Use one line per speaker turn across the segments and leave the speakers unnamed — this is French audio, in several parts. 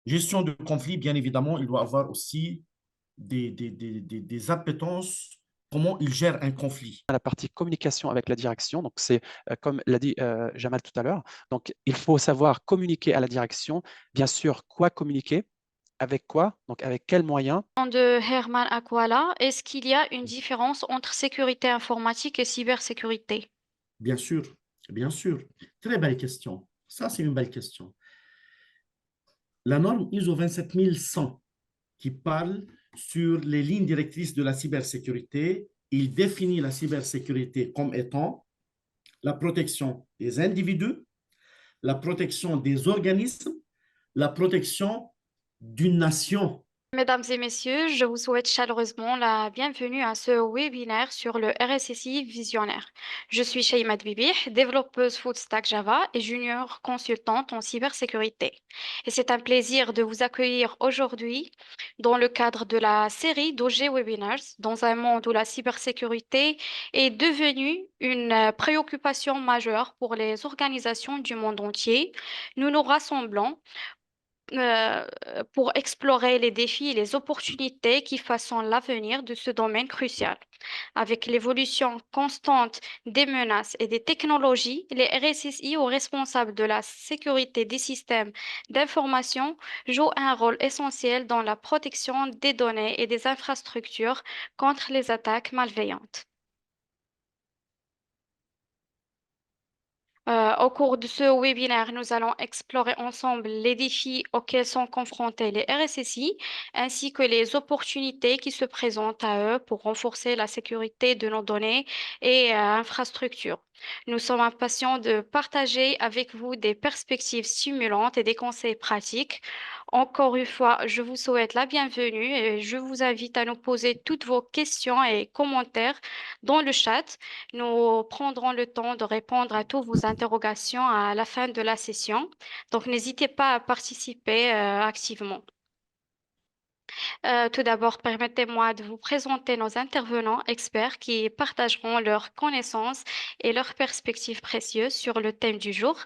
Gestion de conflit, bien évidemment, il doit avoir aussi des appétences, comment il gère un conflit.
La partie communication avec la direction. Donc, c'est comme l'a dit Jamal tout à l'heure. Donc, il faut savoir communiquer à la direction. Bien sûr, quoi communiquer, avec quoi, donc avec quels moyens.
De Herman Aquala, est-ce qu'il y a une différence entre sécurité informatique et cybersécurité?
Bien sûr, bien sûr. Très belle question. Ça, c'est une belle question. La norme ISO 27100 qui parle sur les lignes directrices de la cybersécurité, il définit la cybersécurité comme étant la protection des individus, la protection des organismes, la protection d'une nation.
Mesdames et messieurs, je vous souhaite chaleureusement la bienvenue à ce webinaire sur le RSSI visionnaire. Je suis Shaimad Bibih, développeuse full stack Java et junior consultante en cybersécurité. Et c'est un plaisir de vous accueillir aujourd'hui dans le cadre de la série d'OG Webinars, dans un monde où la cybersécurité est devenue une préoccupation majeure pour les organisations du monde entier. Nous nous rassemblons euh, pour explorer les défis et les opportunités qui façonnent l'avenir de ce domaine crucial. Avec l'évolution constante des menaces et des technologies, les RSSI aux responsables de la sécurité des systèmes d'information jouent un rôle essentiel dans la protection des données et des infrastructures contre les attaques malveillantes. Au cours de ce webinaire, nous allons explorer ensemble les défis auxquels sont confrontés les RSSI ainsi que les opportunités qui se présentent à eux pour renforcer la sécurité de nos données et infrastructures. Nous sommes impatients de partager avec vous des perspectives stimulantes et des conseils pratiques. Encore une fois, je vous souhaite la bienvenue et je vous invite à nous poser toutes vos questions et commentaires dans le chat. Nous prendrons le temps de répondre à toutes vos interrogations à la fin de la session. Donc, n'hésitez pas à participer activement. Tout d'abord, permettez-moi de vous présenter nos intervenants experts qui partageront leurs connaissances et leurs perspectives précieuses sur le thème du jour.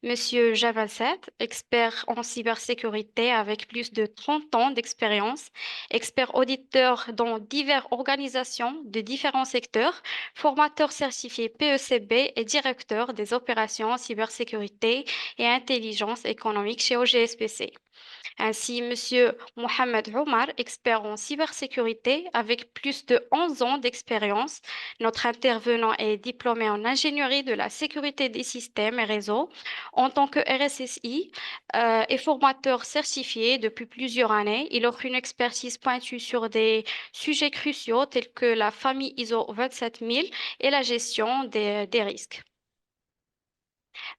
Monsieur Javal Seth, expert en cybersécurité avec plus de 30 ans d'expérience, expert auditeur dans diverses organisations de différents secteurs, formateur certifié PECB et directeur des opérations cybersécurité et intelligence économique chez OGSPC. Ainsi, Monsieur Mohamed Omar, expert en cybersécurité avec plus de 11 ans d'expérience. Notre intervenant est diplômé en ingénierie de la sécurité des systèmes et réseaux en tant que RSSI et formateur certifié depuis plusieurs années. Il offre une expertise pointue sur des sujets cruciaux tels que la famille ISO 27000 et la gestion des risques.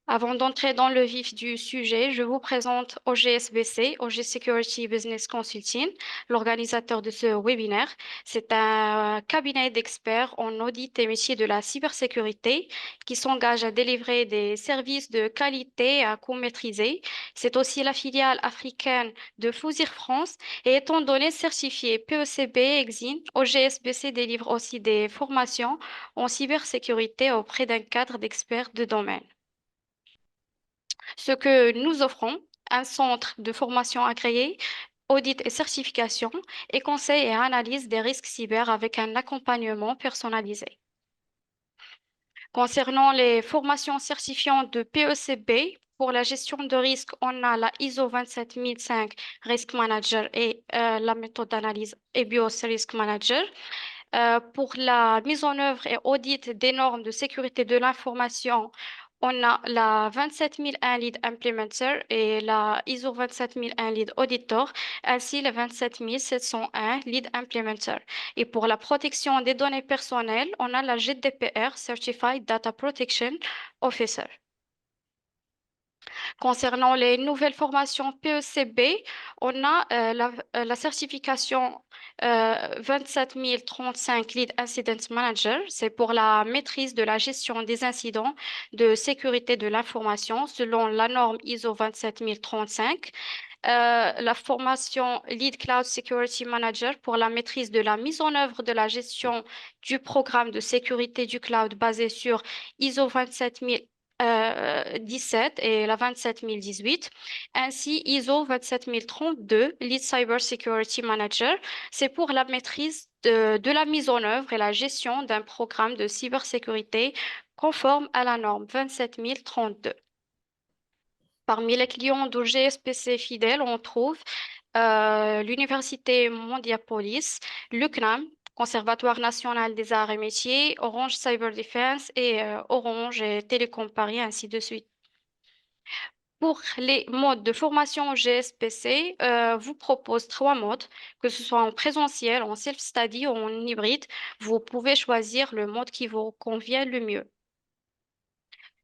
Avant d'entrer dans le vif du sujet, je vous présente OGSBC, OG Security Business Consulting, l'organisateur de ce webinaire. C'est un cabinet d'experts en audit et métiers de la cybersécurité qui s'engage à délivrer des services de qualité à coût maîtrisé. C'est aussi la filiale africaine de Fousir France et étant donné certifié PECB Exim, OGSBC délivre aussi des formations en cybersécurité auprès d'un cadre d'experts de domaine. Ce que nous offrons, un centre de formation agréé, audit et certification, et conseil et analyse des risques cyber avec un accompagnement personnalisé. Concernant les formations certifiantes de PECB, pour la gestion de risque, on a la ISO 27005 Risk Manager et la méthode d'analyse EBIOS Risk Manager. Pour la mise en œuvre et audit des normes de sécurité de l'information, on a la 27001 Lead Implementer et la ISO 27001 Lead Auditor, ainsi la 27701 Lead Implementer. Et pour la protection des données personnelles, on a la GDPR, Certified Data Protection Officer. Concernant les nouvelles formations PECB, on a la certification 27035 Lead Incident Manager. C'est pour la maîtrise de la gestion des incidents de sécurité de l'information selon la norme ISO 27035. La formation Lead Cloud Security Manager pour la maîtrise de la mise en œuvre de la gestion du programme de sécurité du cloud basé sur ISO 27000 17 et la 27018. Ainsi, ISO 27032, Lead Cyber Security Manager, c'est pour la maîtrise de la mise en œuvre et la gestion d'un programme de cybersécurité conforme à la norme 27032. Parmi les clients de GSPC fidèles, on trouve l'Université Mondiapolis, le CNAM, Conservatoire national des arts et métiers, Orange Cyber Defense et Orange et Télécom Paris, ainsi de suite. Pour les modes de formation GSPC, vous propose 3 modes, que ce soit en présentiel, en self-study ou en hybride. Vous pouvez choisir le mode qui vous convient le mieux.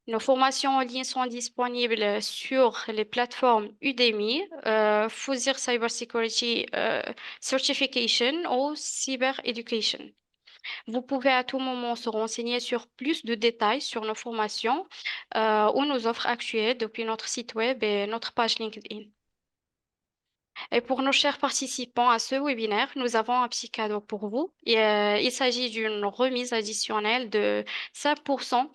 Nos formations en ligne sont disponibles sur les plateformes Udemy, Fuzir Cybersecurity Certification ou Cyber Education. Vous pouvez à tout moment se renseigner sur plus de détails sur nos formations ou nos offres actuelles depuis notre site web et notre page LinkedIn. Et pour nos chers participants à ce webinaire, nous avons un petit cadeau pour vous. Il s'agit d'une remise additionnelle de 5%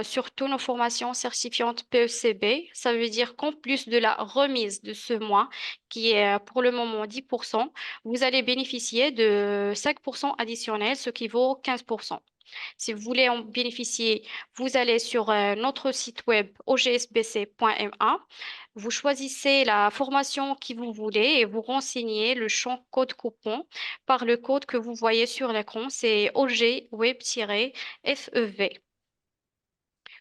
sur toutes nos formations certifiantes PECB. Ça veut dire qu'en plus de la remise de ce mois, qui est pour le moment 10%, vous allez bénéficier de 5% additionnels, ce qui vaut 15%. Si vous voulez en bénéficier, vous allez sur notre site web ogsbc.ma. Vous choisissez la formation que vous voulez et vous renseignez le champ code coupon par le code que vous voyez sur l'écran, c'est OGWeb-FEV.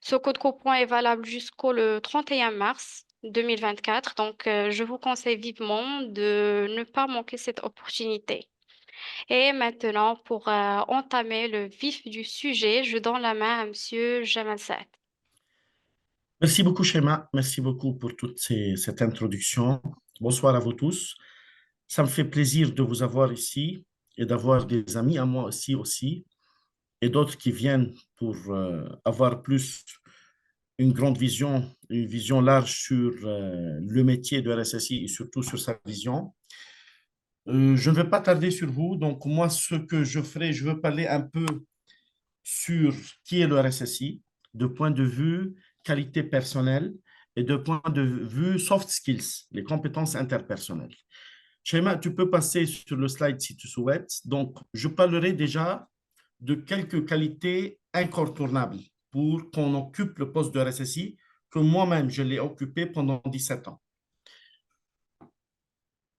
Ce code coupon est valable jusqu'au le 31 mars 2024, donc je vous conseille vivement de ne pas manquer cette opportunité. Et maintenant, pour entamer le vif du sujet, je donne la main à Monsieur Jamal Saad.
Merci beaucoup, Shema. Merci beaucoup pour toute cette introduction. Bonsoir à vous tous. Ça me fait plaisir de vous avoir ici et d'avoir des amis à moi aussi et d'autres qui viennent pour avoir plus une grande vision, une vision large sur le métier de RSSI et surtout sur sa vision. Je ne vais pas tarder sur vous. Donc, moi, ce que je ferai, je veux parler un peu sur qui est le RSSI, de point de vue qualité personnelle et de point de vue soft skills, les compétences interpersonnelles. Shema, tu peux passer sur le slide si tu souhaites. Donc, je parlerai déjà de quelques qualités incontournables pour qu'on occupe le poste de RSSI, que moi-même, je l'ai occupé pendant 17 ans.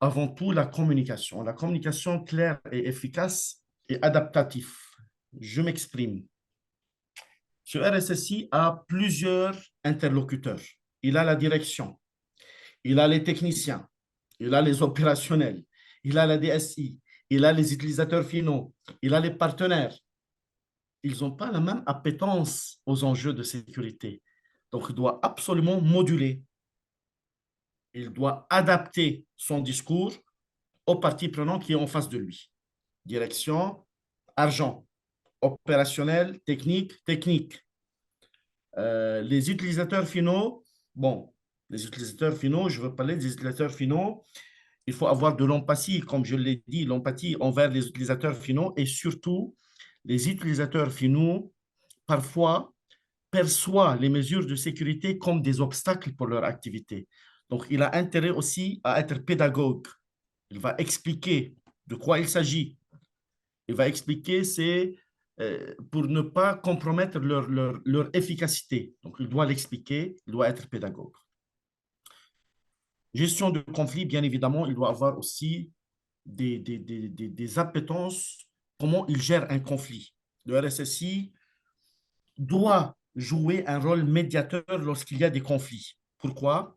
Avant tout, la communication. La communication claire et efficace et adaptative. Je m'exprime. Ce RSSI a plusieurs interlocuteurs. Il a la direction, il a les techniciens, il a les opérationnels, il a la DSI, il a les utilisateurs finaux, il a les partenaires. Ils n'ont pas la même appétence aux enjeux de sécurité. Donc, il doit absolument moduler. Il doit adapter son discours aux parties prenantes qui est en face de lui. Direction, argent, opérationnel, technique. Les utilisateurs finaux, les utilisateurs finaux, je veux parler des utilisateurs finaux, il faut avoir de l'empathie, comme je l'ai dit, l'empathie envers les utilisateurs finaux et surtout, les utilisateurs finaux, parfois, perçoivent les mesures de sécurité comme des obstacles pour leur activité. Donc, il a intérêt aussi à être pédagogue. Il va expliquer de quoi il s'agit. Il va expliquer pour ne pas compromettre leur efficacité. Donc, il doit l'expliquer, il doit être pédagogue. Gestion de conflit, bien évidemment, il doit avoir aussi des appétences, comment il gère un conflit. Le RSSI doit jouer un rôle médiateur lorsqu'il y a des conflits. Pourquoi?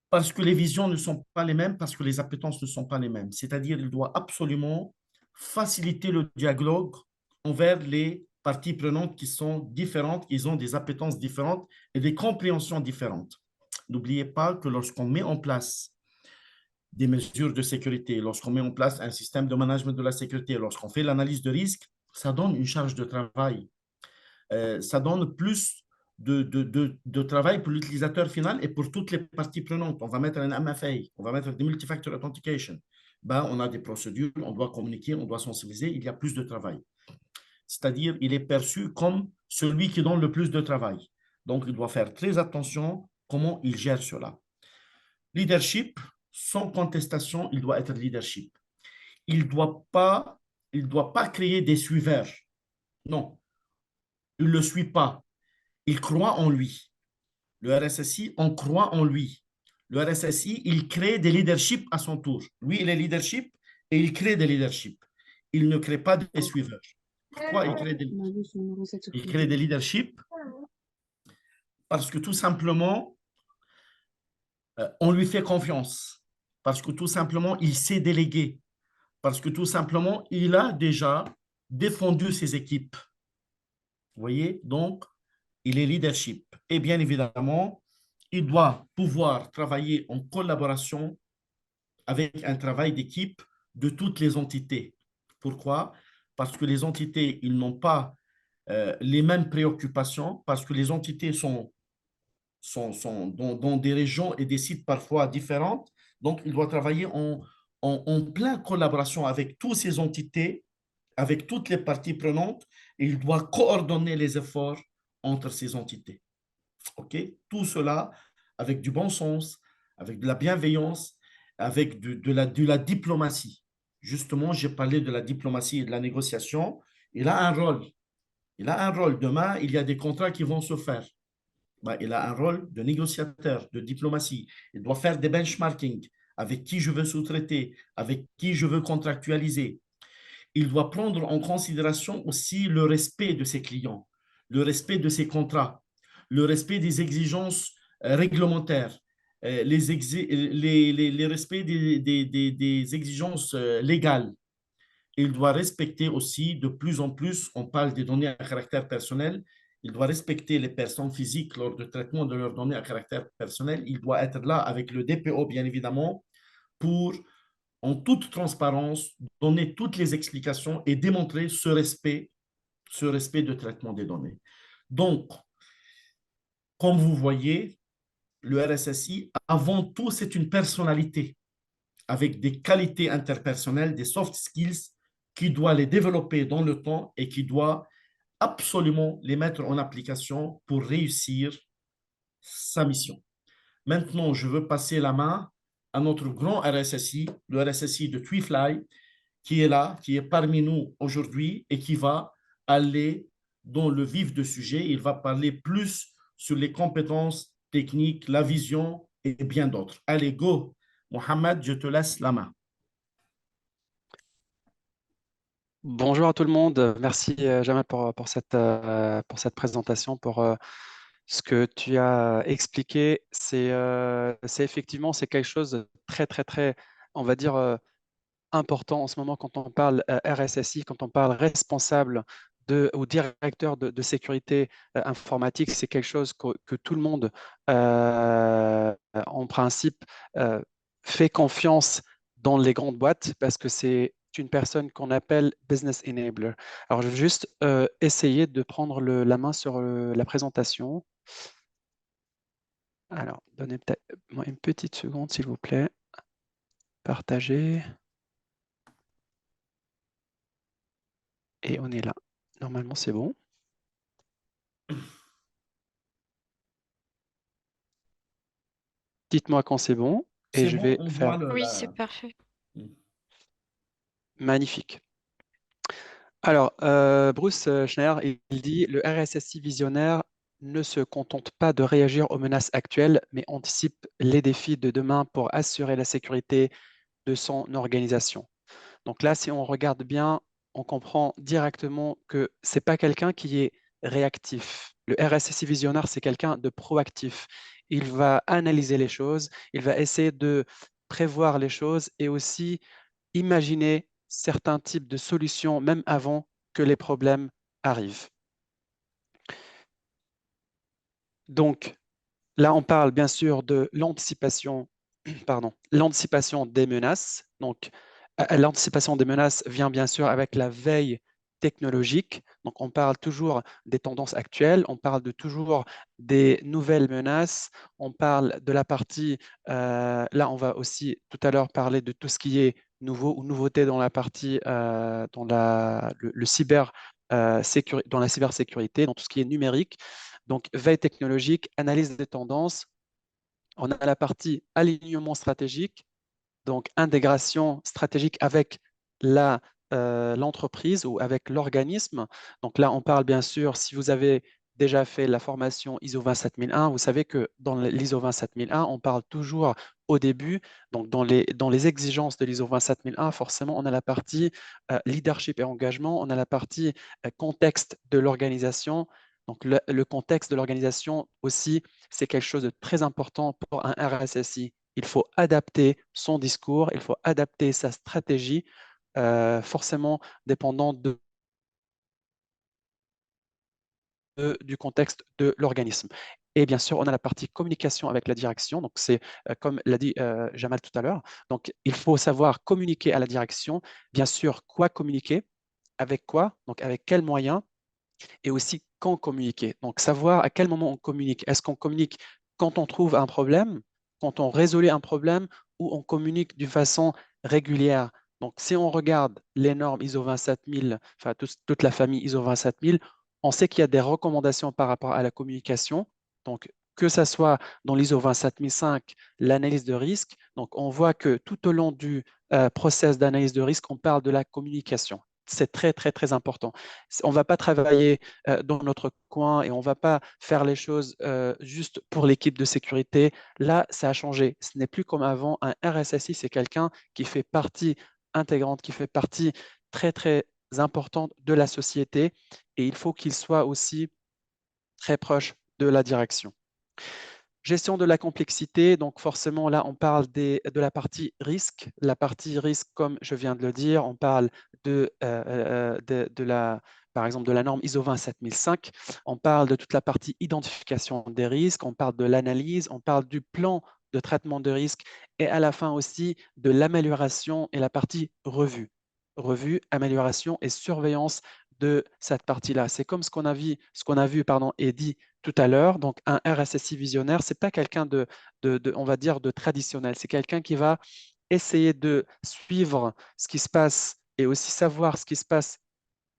Parce que les visions ne sont pas les mêmes, parce que les appétences ne sont pas les mêmes. C'est-à-dire qu'il doit absolument faciliter le dialogue envers les parties prenantes qui sont différentes, ils ont des appétences différentes et des compréhensions différentes. N'oubliez pas que lorsqu'on met en place des mesures de sécurité, lorsqu'on met en place un système de management de la sécurité, lorsqu'on fait l'analyse de risque, ça donne une charge de travail. Ça donne plus de travail pour l'utilisateur final et pour toutes les parties prenantes. On va mettre un MFA, on va mettre des multifactor authentication. On a des procédures, on doit communiquer, on doit sensibiliser, il y a plus de travail. c'est-à-dire il est perçu comme celui qui donne le plus de travail. Donc, il doit faire très attention comment il gère cela. Leadership, sans contestation, il doit être leadership. Il ne doit pas créer des suiveurs. Non, il ne le suit pas. Il croit en lui. Le RSSI, on croit en lui. Le RSSI, il crée des leaderships à son tour. Lui, il est leadership et il crée des leaderships. Il ne crée pas des suiveurs. Pourquoi il crée des leaderships? Parce que tout simplement, on lui fait confiance. Parce que tout simplement, il sait déléguer. Parce que tout simplement, il a déjà défendu ses équipes. Vous voyez? Donc, il est leadership. Et bien évidemment, il doit pouvoir travailler en collaboration avec un travail d'équipe de toutes les entités. Pourquoi? Parce que les entités, ils n'ont pas les mêmes préoccupations, parce que les entités sont dans des régions et des sites parfois différentes. Donc, il doit travailler en pleine collaboration avec toutes ces entités, avec toutes les parties prenantes, et il doit coordonner les efforts entre ces entités. OK? Tout cela avec du bon sens, avec de la bienveillance, avec de la diplomatie. Justement, j'ai parlé de la diplomatie et de la négociation. Il a un rôle. Il a un rôle. Demain, il y a des contrats qui vont se faire. Ben, il a un rôle de négociateur, de diplomatie. Il doit faire des benchmarking avec qui je veux sous-traiter, avec qui je veux contractualiser. Il doit prendre en considération aussi le respect de ses clients, le respect de ses contrats, le respect des exigences réglementaires, les respects des exigences légales. Il doit respecter aussi de plus en plus, on parle des données à caractère personnel, il doit respecter les personnes physiques lors du traitement de leurs données à caractère personnel. Il doit être là avec le DPO, bien évidemment, pour, en toute transparence, donner toutes les explications et démontrer ce respect de traitement des données. Donc, comme vous voyez, le RSSI, avant tout, c'est une personnalité avec des qualités interpersonnelles, des soft skills qui doit les développer dans le temps et qui doit absolument les mettre en application pour réussir sa mission. Maintenant, je veux passer la main à notre grand RSSI, le RSSI de TweeFly, qui est là, qui est parmi nous aujourd'hui et qui va aller dans le vif du sujet. Il va parler plus sur les compétences techniques, la vision et bien d'autres. Allez, go, Mohamed, je te laisse la main.
Bonjour à tout le monde. Merci Jamal pour cette présentation, pour ce que tu as expliqué. C'est effectivement c'est quelque chose de très, très, très, on va dire, important en ce moment quand on parle RSSI, quand on parle responsable ou directeur de sécurité informatique. C'est quelque chose que tout le monde, en principe, fait confiance dans les grandes boîtes parce que c'est une personne qu'on appelle business enabler. Alors, je vais juste essayer de prendre la main sur la présentation. Alors, donnez peut-être une petite seconde, s'il vous plaît. Partager. Et on est là. Normalement, c'est bon. Dites-moi quand c'est bon et
C'est
je
bon,
vais
on
faire.
voit
Oui, c'est parfait.
Magnifique. Alors, Bruce Schneier, il dit le RSSI visionnaire ne se contente pas de réagir aux menaces actuelles, mais anticipe les défis de demain pour assurer la sécurité de son organisation. Donc là, si on regarde bien, on comprend directement que ce n'est pas quelqu'un qui est réactif. Le RSSI visionnaire, c'est quelqu'un de proactif. Il va analyser les choses, il va essayer de prévoir les choses et aussi imaginer certains types de solutions même avant que les problèmes arrivent. Donc là, on parle bien sûr de l'anticipation, pardon, l'anticipation des menaces. Donc l'anticipation des menaces vient bien sûr avec la veille technologique. Donc on parle toujours des tendances actuelles, on parle toujours des nouvelles menaces, on parle de la partie, là on va aussi tout à l'heure parler de tout ce qui est nouveau ou nouveauté dans la partie, dans le cyber dans la cybersécurité, dans tout ce qui est numérique. Donc, veille technologique, analyse des tendances. On a la partie alignement stratégique, donc intégration stratégique avec l'entreprise ou avec l'organisme. Donc là, on parle bien sûr, si vous avez déjà fait la formation ISO 27001, vous savez que dans l'ISO 27001, on parle toujours au début, donc dans les exigences de l'ISO 27001, forcément, on a la partie leadership et engagement, on a la partie contexte de l'organisation. Donc le contexte de l'organisation aussi, c'est quelque chose de très important pour un RSSI. Il faut adapter son discours, il faut adapter sa stratégie, forcément dépendant du contexte de l'organisme. Et bien sûr, on a la partie communication avec la direction. Donc, c'est comme l'a dit Jamal tout à l'heure. Donc, il faut savoir communiquer à la direction. Bien sûr, quoi communiquer, avec quoi, donc avec quels moyens, et aussi quand communiquer. Donc, savoir à quel moment on communique. Est-ce qu'on communique quand on trouve un problème, quand on résout un problème, ou on communique d'une façon régulière? Donc, si on regarde les normes ISO 27000, enfin toute la famille ISO 27000, on sait qu'il y a des recommandations par rapport à la communication. Donc, que ce soit dans l'ISO 27005, l'analyse de risque, donc on voit que tout au long du process d'analyse de risque, on parle de la communication. C'est très, très, très important. On ne va pas travailler dans notre coin et on ne va pas faire les choses juste pour l'équipe de sécurité. Là, ça a changé. Ce n'est plus comme avant. Un RSSI, c'est quelqu'un qui fait partie intégrante, qui fait partie très, très importante de la société et il faut qu'il soit aussi très proche de la direction. Gestion de la complexité, donc forcément là on parle de la partie risque. La partie risque, comme je viens de le dire, on parle par exemple de la norme ISO 27005, on parle de toute la partie identification des risques, on parle de l'analyse, on parle du plan de traitement de risque et à la fin aussi de l'amélioration et la partie revue. Revue, amélioration et surveillance de cette partie-là. C'est comme ce qu'on a vu pardon, et dit tout à l'heure. Donc, un RSSI visionnaire, c'est pas quelqu'un on va dire, de traditionnel. C'est quelqu'un qui va essayer de suivre ce qui se passe et aussi savoir ce qui se passe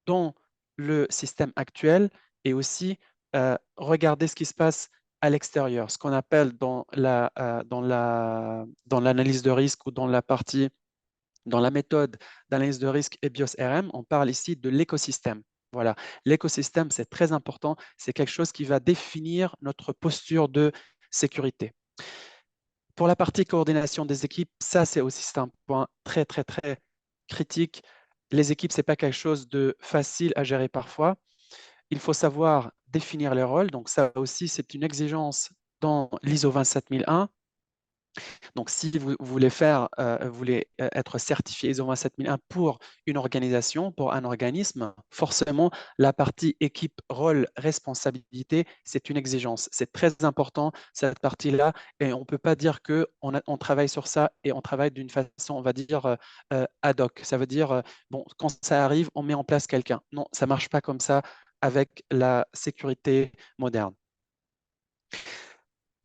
dans le système actuel et aussi regarder ce qui se passe à l'extérieur, ce qu'on appelle dans l'analyse de risque ou dans la méthode d'analyse de risque EBIOS RM, on parle ici de l'écosystème. Voilà, l'écosystème, c'est très important. C'est quelque chose qui va définir notre posture de sécurité. Pour la partie coordination des équipes, ça, c'est aussi un point très, très, très critique. Les équipes, ce n'est pas quelque chose de facile à gérer parfois. Il faut savoir définir les rôles. Donc, ça aussi, c'est une exigence dans l'ISO 27001. Donc, si vous voulez être certifié ISO 27001 pour une organisation, pour un organisme, forcément, la partie équipe, rôle, responsabilité, c'est une exigence. C'est très important, cette partie-là, et on ne peut pas dire qu'on travaille sur ça et on travaille d'une façon, on va dire, ad hoc. Ça veut dire, bon, quand ça arrive, on met en place quelqu'un. Non, ça ne marche pas comme ça avec la sécurité moderne.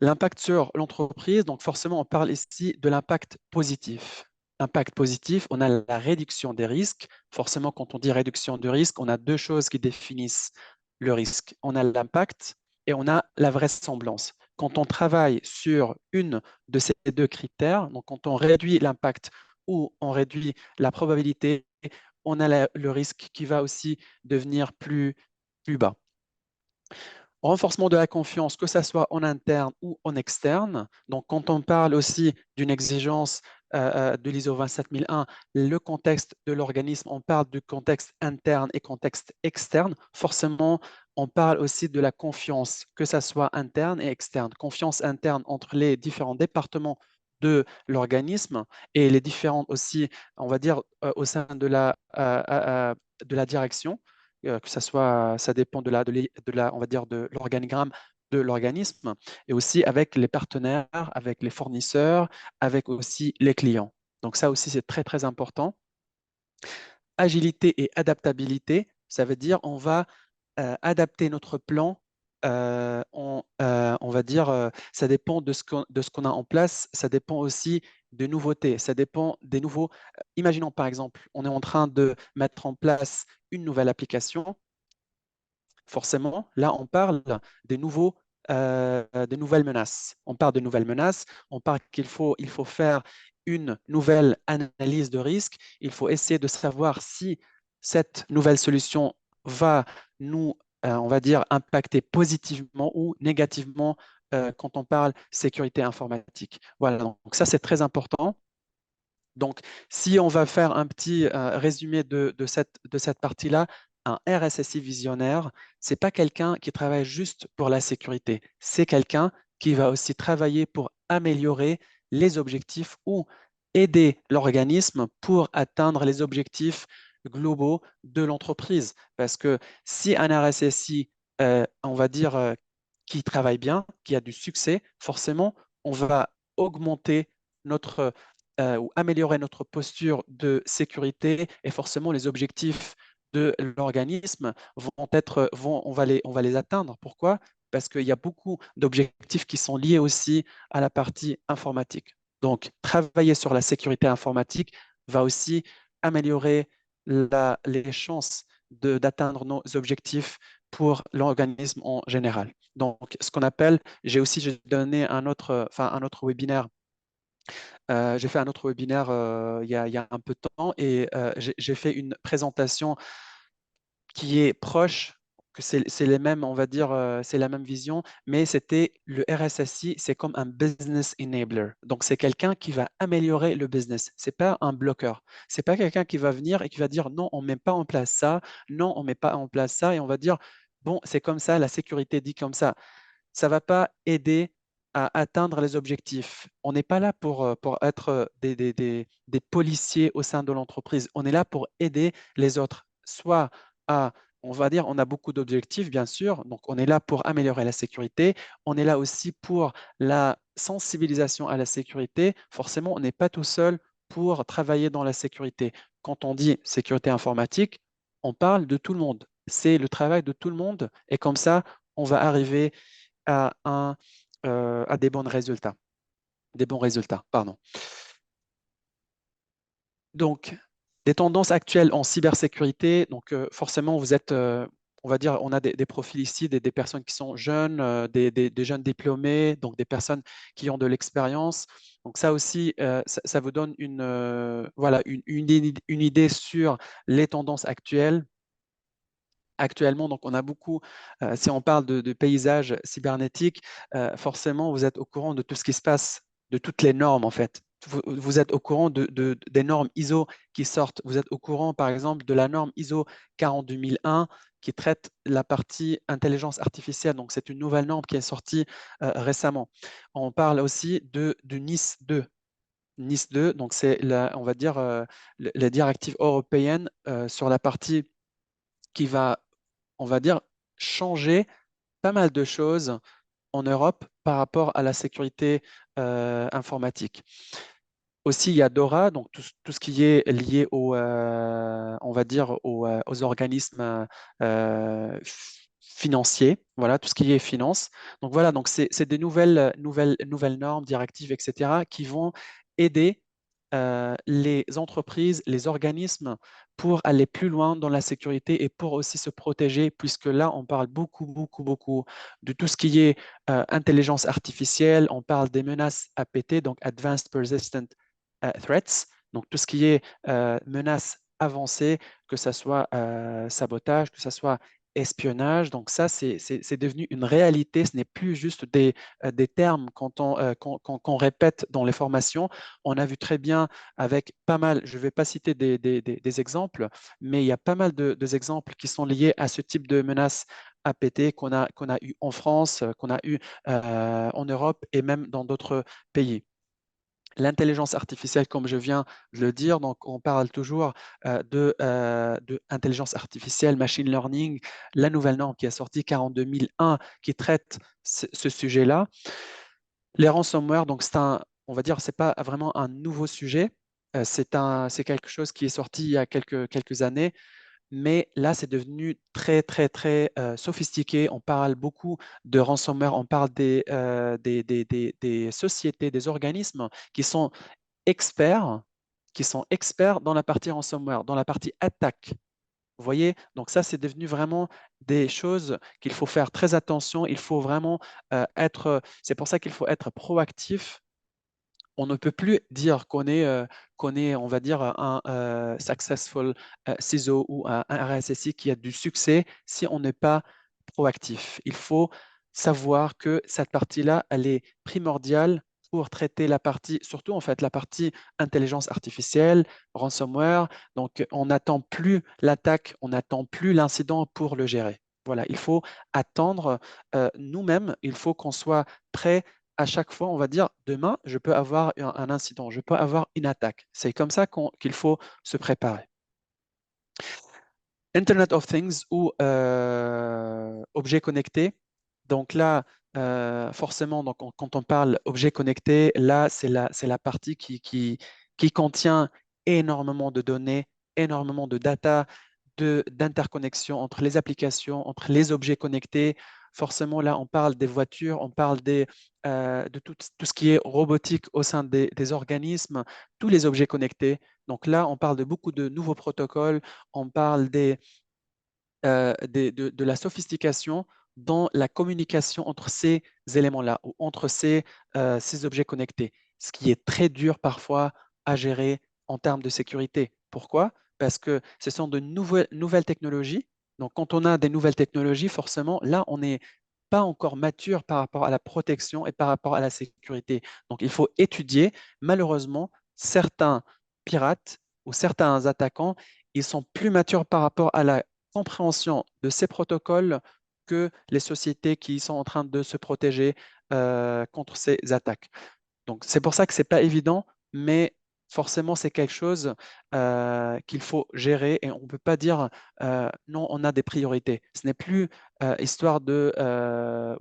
L'impact sur l'entreprise, donc forcément, on parle ici de l'impact positif. Impact positif, on a la réduction des risques. Forcément, quand on dit réduction de risque, on a deux choses qui définissent le risque. On a l'impact et on a la vraisemblance. Quand on travaille sur une de ces deux critères, donc quand on réduit l'impact ou on réduit la probabilité, on a le risque qui va aussi devenir plus bas. Renforcement de la confiance, que ce soit en interne ou en externe. Donc, quand on parle aussi d'une exigence de l'ISO 27001, le contexte de l'organisme, on parle du contexte interne et contexte externe. Forcément, on parle aussi de la confiance, que ce soit interne et externe. Confiance interne entre les différents départements de l'organisme et les différents aussi, on va dire, au sein de la direction que ça dépend on va dire de l'organigramme de l'organisme, et aussi avec les partenaires, avec les fournisseurs, avec aussi les clients. Donc ça aussi, c'est très, très important. Agilité et adaptabilité, ça veut dire on va adapter notre plan. On va dire, ça dépend de ce qu'on a en place, ça dépend aussi des nouveautés, ça dépend des nouveaux. Imaginons par exemple, on est en train de mettre en place une nouvelle application. forcément, là, on parle des des nouvelles menaces. On parle de nouvelles menaces, on parle il faut faire une nouvelle analyse de risque, il faut essayer de savoir si cette nouvelle solution va nous, on va dire, impacter positivement ou négativement quand on parle sécurité informatique. Voilà, donc ça, c'est très important. Donc, si on va faire un petit résumé de cette partie-là, un RSSI visionnaire, ce n'est pas quelqu'un qui travaille juste pour la sécurité, c'est quelqu'un qui va aussi travailler pour améliorer les objectifs ou aider l'organisme pour atteindre les objectifs globaux de l'entreprise. Parce que si un RSSI, on va dire, qui travaille bien, qui a du succès, forcément, on va augmenter notre ou améliorer notre posture de sécurité et forcément les objectifs de l'organisme on va les atteindre. Pourquoi? Parce qu'il y a beaucoup d'objectifs qui sont liés aussi à la partie informatique. Donc, travailler sur la sécurité informatique va aussi améliorer les chances d'atteindre nos objectifs pour l'organisme en général. Donc, ce qu'on appelle, j'ai donné un autre webinaire j'ai fait un autre webinaire il y a un peu de temps et j'ai fait une présentation qui est proche, que c'est les mêmes, on va dire, c'est la même vision, mais c'était le RSSI, c'est comme un business enabler. Donc, c'est quelqu'un qui va améliorer le business. C'est pas un bloqueur. C'est pas quelqu'un qui va venir et qui va dire non, on met pas en place ça, non, on met pas en place ça, et on va dire bon, c'est comme ça, la sécurité dit comme ça ne va pas aider à atteindre les objectifs. On n'est pas là pour être des policiers au sein de l'entreprise. On est là pour aider les autres, soit à, on va dire, on a beaucoup d'objectifs, bien sûr, donc on est là pour améliorer la sécurité. On est là aussi pour la sensibilisation à la sécurité. Forcément, on n'est pas tout seul pour travailler dans la sécurité. Quand on dit sécurité informatique, on parle de tout le monde. C'est le travail de tout le monde et comme ça, on va arriver à des bons résultats. Des bons résultats, pardon. Donc, des tendances actuelles en cybersécurité. Donc, forcément, vous êtes, on va dire, on a des profils ici, des personnes qui sont jeunes, des jeunes diplômés, donc des personnes qui ont de l'expérience. Donc, ça aussi, ça vous donne voilà, une idée sur les tendances actuelles. Actuellement, donc on a beaucoup, si on parle de paysage cybernétique, forcément, vous êtes au courant de tout ce qui se passe, de toutes les normes en fait. Vous êtes au courant des normes ISO qui sortent. Vous êtes au courant, par exemple, de la norme ISO 42001 qui traite la partie intelligence artificielle. Donc, c'est une nouvelle norme qui est sortie récemment. On parle aussi de NIS 2. NIS 2, donc c'est, on va dire, la directive européenne sur la partie qui va, on va dire, changer pas mal de choses en Europe par rapport à la sécurité informatique. Aussi, il y a DORA, donc tout ce qui est lié on va dire, aux organismes financiers, voilà, tout ce qui est finance. Donc voilà, donc c'est des nouvelles normes, directives, etc., qui vont aider les entreprises, les organismes pour aller plus loin dans la sécurité et pour aussi se protéger, puisque là, on parle beaucoup de tout ce qui est intelligence artificielle, on parle des menaces APT, donc Advanced Persistent Threats, donc tout ce qui est menaces avancées, que ce soit sabotage, que ce soit espionnage. Donc ça, c'est devenu une réalité. Ce n'est plus juste des termes qu'on répète dans les formations. On a vu très bien avec pas mal, je ne vais pas citer des exemples, mais il y a pas mal d'exemples qui sont liés à ce type de menaces APT qu'on a eu en France, qu'on a eu en Europe et même dans d'autres pays. L'intelligence artificielle, comme je viens de le dire, donc on parle toujours de intelligence artificielle, machine learning, la nouvelle norme qui est sortie 42001 qui traite ce sujet-là. Les ransomware, donc on va dire, c'est pas vraiment un nouveau sujet, c'est quelque chose qui est sorti il y a quelques années, mais là, c'est devenu très sophistiqué. On parle beaucoup de ransomware, on parle des sociétés, des organismes experts, qui sont experts dans la partie ransomware, dans la partie attaque. Vous voyez, donc ça, c'est devenu vraiment des choses qu'il faut faire très attention. Il faut vraiment c'est pour ça qu'il faut être proactif. On ne peut plus dire qu'on est, on va dire, un successful CISO ou un RSSI qui a du succès si on n'est pas proactif. Il faut savoir que cette partie-là, elle est primordiale pour traiter la partie, surtout en fait la partie intelligence artificielle, ransomware. Donc, on n'attend plus l'attaque, on n'attend plus l'incident pour le gérer. Voilà, il faut attendre nous-mêmes, il faut qu'on soit prêt à chaque fois, on va dire, demain, je peux avoir un incident, je peux avoir une attaque. C'est comme ça qu'il faut se préparer. Internet of Things ou objets connectés. Donc là, forcément, donc quand on parle objets connectés, là, c'est la partie qui contient énormément de données, énormément de data, d'interconnexion entre les applications, entre les objets connectés. Forcément, là, on parle des voitures, on parle de tout ce qui est robotique au sein des organismes, tous les objets connectés. Donc là, on parle de beaucoup de nouveaux protocoles, on parle de la sophistication dans la communication entre ces éléments-là ou entre ces objets connectés, ce qui est très dur parfois à gérer en termes de sécurité. Pourquoi? Parce que ce sont de nouvelles technologies. Donc, quand on a des nouvelles technologies, forcément, là, on n'est pas encore mature par rapport à la protection et par rapport à la sécurité. Donc, il faut étudier. Malheureusement, certains pirates ou certains attaquants, ils sont plus matures par rapport à la compréhension de ces protocoles que les sociétés qui sont en train de se protéger contre ces attaques. Donc, c'est pour ça que ce n'est pas évident, mais forcément, c'est quelque chose qu'il faut gérer et on ne peut pas dire non, on a des priorités. Ce n'est plus histoire de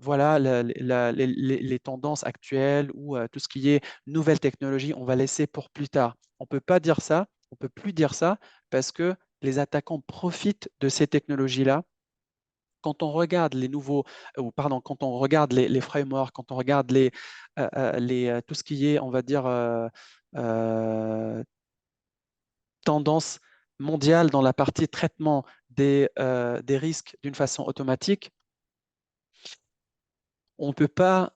voilà les tendances actuelles ou tout ce qui est nouvelle technologie, on va laisser pour plus tard. On ne peut pas dire ça, on ne peut plus dire ça parce que les attaquants profitent de ces technologies-là quand on regarde les nouveaux, ou pardon, quand on regarde les frameworks, quand on regarde tout ce qui est, on va dire, euh, tendance mondiale dans la partie traitement des risques d'une façon automatique, on peut pas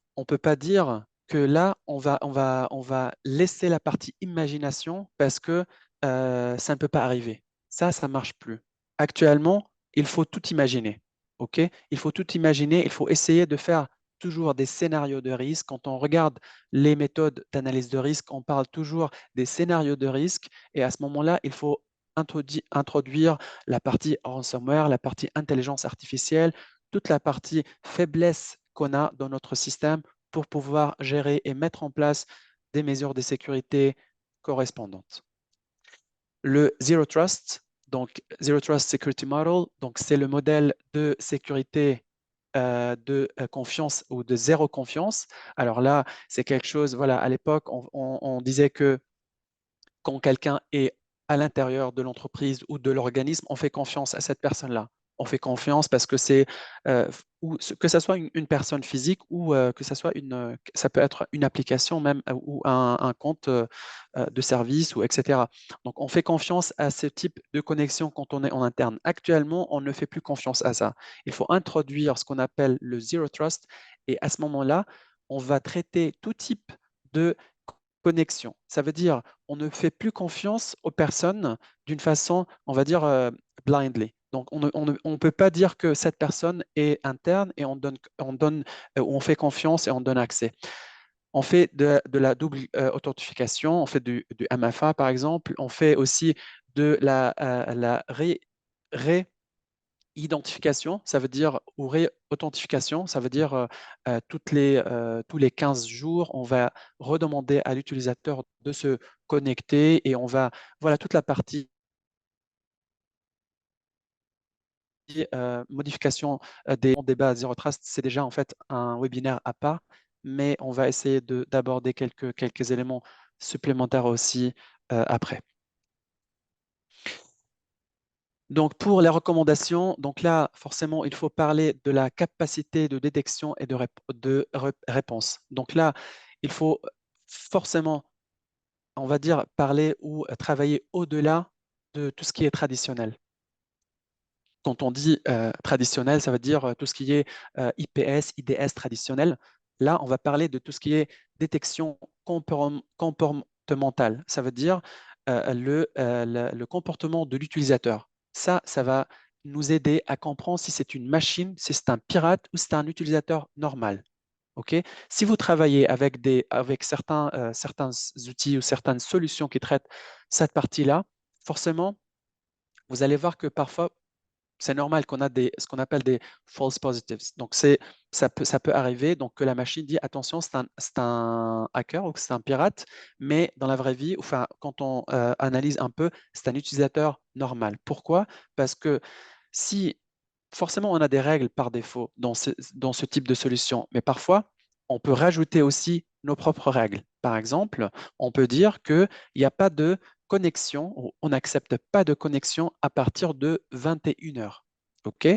dire que là, on va laisser la partie imagination parce que ça ne peut pas arriver. Ça marche plus. Actuellement, il faut tout imaginer. OK? Il faut tout imaginer. Il faut essayer de faire toujours des scénarios de risque. Quand on regarde les méthodes d'analyse de risque, on parle toujours des scénarios de risque. Et à ce moment-là, il faut introduire la partie ransomware, la partie intelligence artificielle, toute la partie faiblesse qu'on a dans notre système pour pouvoir gérer et mettre en place des mesures de sécurité correspondantes. Le Zero Trust, donc Zero Trust Security Model, donc c'est le modèle de sécurité de confiance ou de zéro confiance. Alors là, c'est quelque chose, voilà, à l'époque, on disait que quand quelqu'un est à l'intérieur de l'entreprise ou de l'organisme, on fait confiance à cette personne-là. On fait confiance parce que que ce soit une personne physique ou que ça peut être une application même ou un compte de service ou etc. Donc, on fait confiance à ce type de connexion quand on est en interne. Actuellement, on ne fait plus confiance à ça. Il faut introduire ce qu'on appelle le Zero Trust et à ce moment-là, on va traiter tout type de connexion. Ça veut dire on ne fait plus confiance aux personnes d'une façon, on va dire, blindly. Donc, on peut pas dire que cette personne est interne et on fait confiance et on donne accès. On fait de la double authentification, on fait du MFA par exemple, on fait aussi de la identification, ça veut dire, ou réauthentification, ça veut dire tous les 15 jours, on va redemander à l'utilisateur de se connecter et on va, voilà, toute la partie modification des bases Zero Trust, c'est déjà en fait un webinaire à part, mais on va essayer d'aborder quelques éléments supplémentaires aussi après. Donc, pour les recommandations, donc là, forcément, il faut parler de la capacité de détection et de réponse. Donc là, il faut forcément, on va dire, parler ou travailler au-delà de tout ce qui est traditionnel. quand on dit traditionnel, ça veut dire tout ce qui est IPS, IDS traditionnel. Là, on va parler de tout ce qui est détection comportementale. Ça veut dire le comportement de l'utilisateur. Ça va nous aider à comprendre si c'est une machine, si c'est un pirate ou si c'est un utilisateur normal. OK? Si vous travaillez avec certains outils ou certaines solutions qui traitent cette partie-là, forcément, vous allez voir que parfois, c'est normal qu'on a ce qu'on appelle des false positives. Donc, ça peut arriver donc, que la machine dit attention, c'est un hacker ou que c'est un pirate, mais dans la vraie vie, enfin, quand on analyse un peu, c'est un utilisateur normal. Pourquoi? Parce que si forcément on a des règles par défaut dans ce type de solution, mais parfois on peut rajouter aussi nos propres règles. Par exemple, on peut dire qu'il n'y a pas de connexion, ou on n'accepte pas de connexion à partir de 21 heures. OK?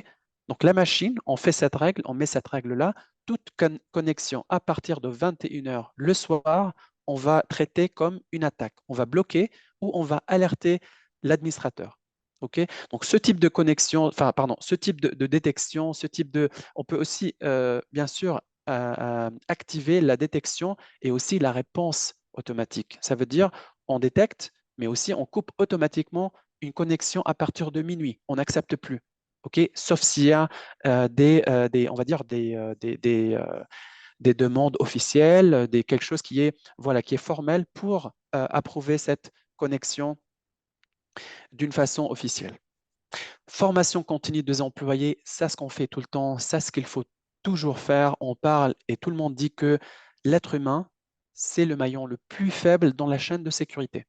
Donc la machine, on fait cette règle, on met cette règle-là, toute connexion à partir de 21 heures le soir, on va traiter comme une attaque. On va bloquer ou on va alerter l'administrateur. OK? Donc ce type de connexion, enfin pardon, ce type de détection, on peut aussi bien sûr activer la détection et aussi la réponse automatique. Ça veut dire on détecte, mais aussi on coupe automatiquement une connexion à partir de minuit. On n'accepte plus. OK? Sauf s'il y a on va dire des demandes officielles, quelque chose voilà, qui est formel pour approuver cette connexion d'une façon officielle. Formation continue des employés, ça ce qu'on fait tout le temps, ça ce qu'il faut toujours faire. On parle et tout le monde dit que l'être humain, c'est le maillon le plus faible dans la chaîne de sécurité.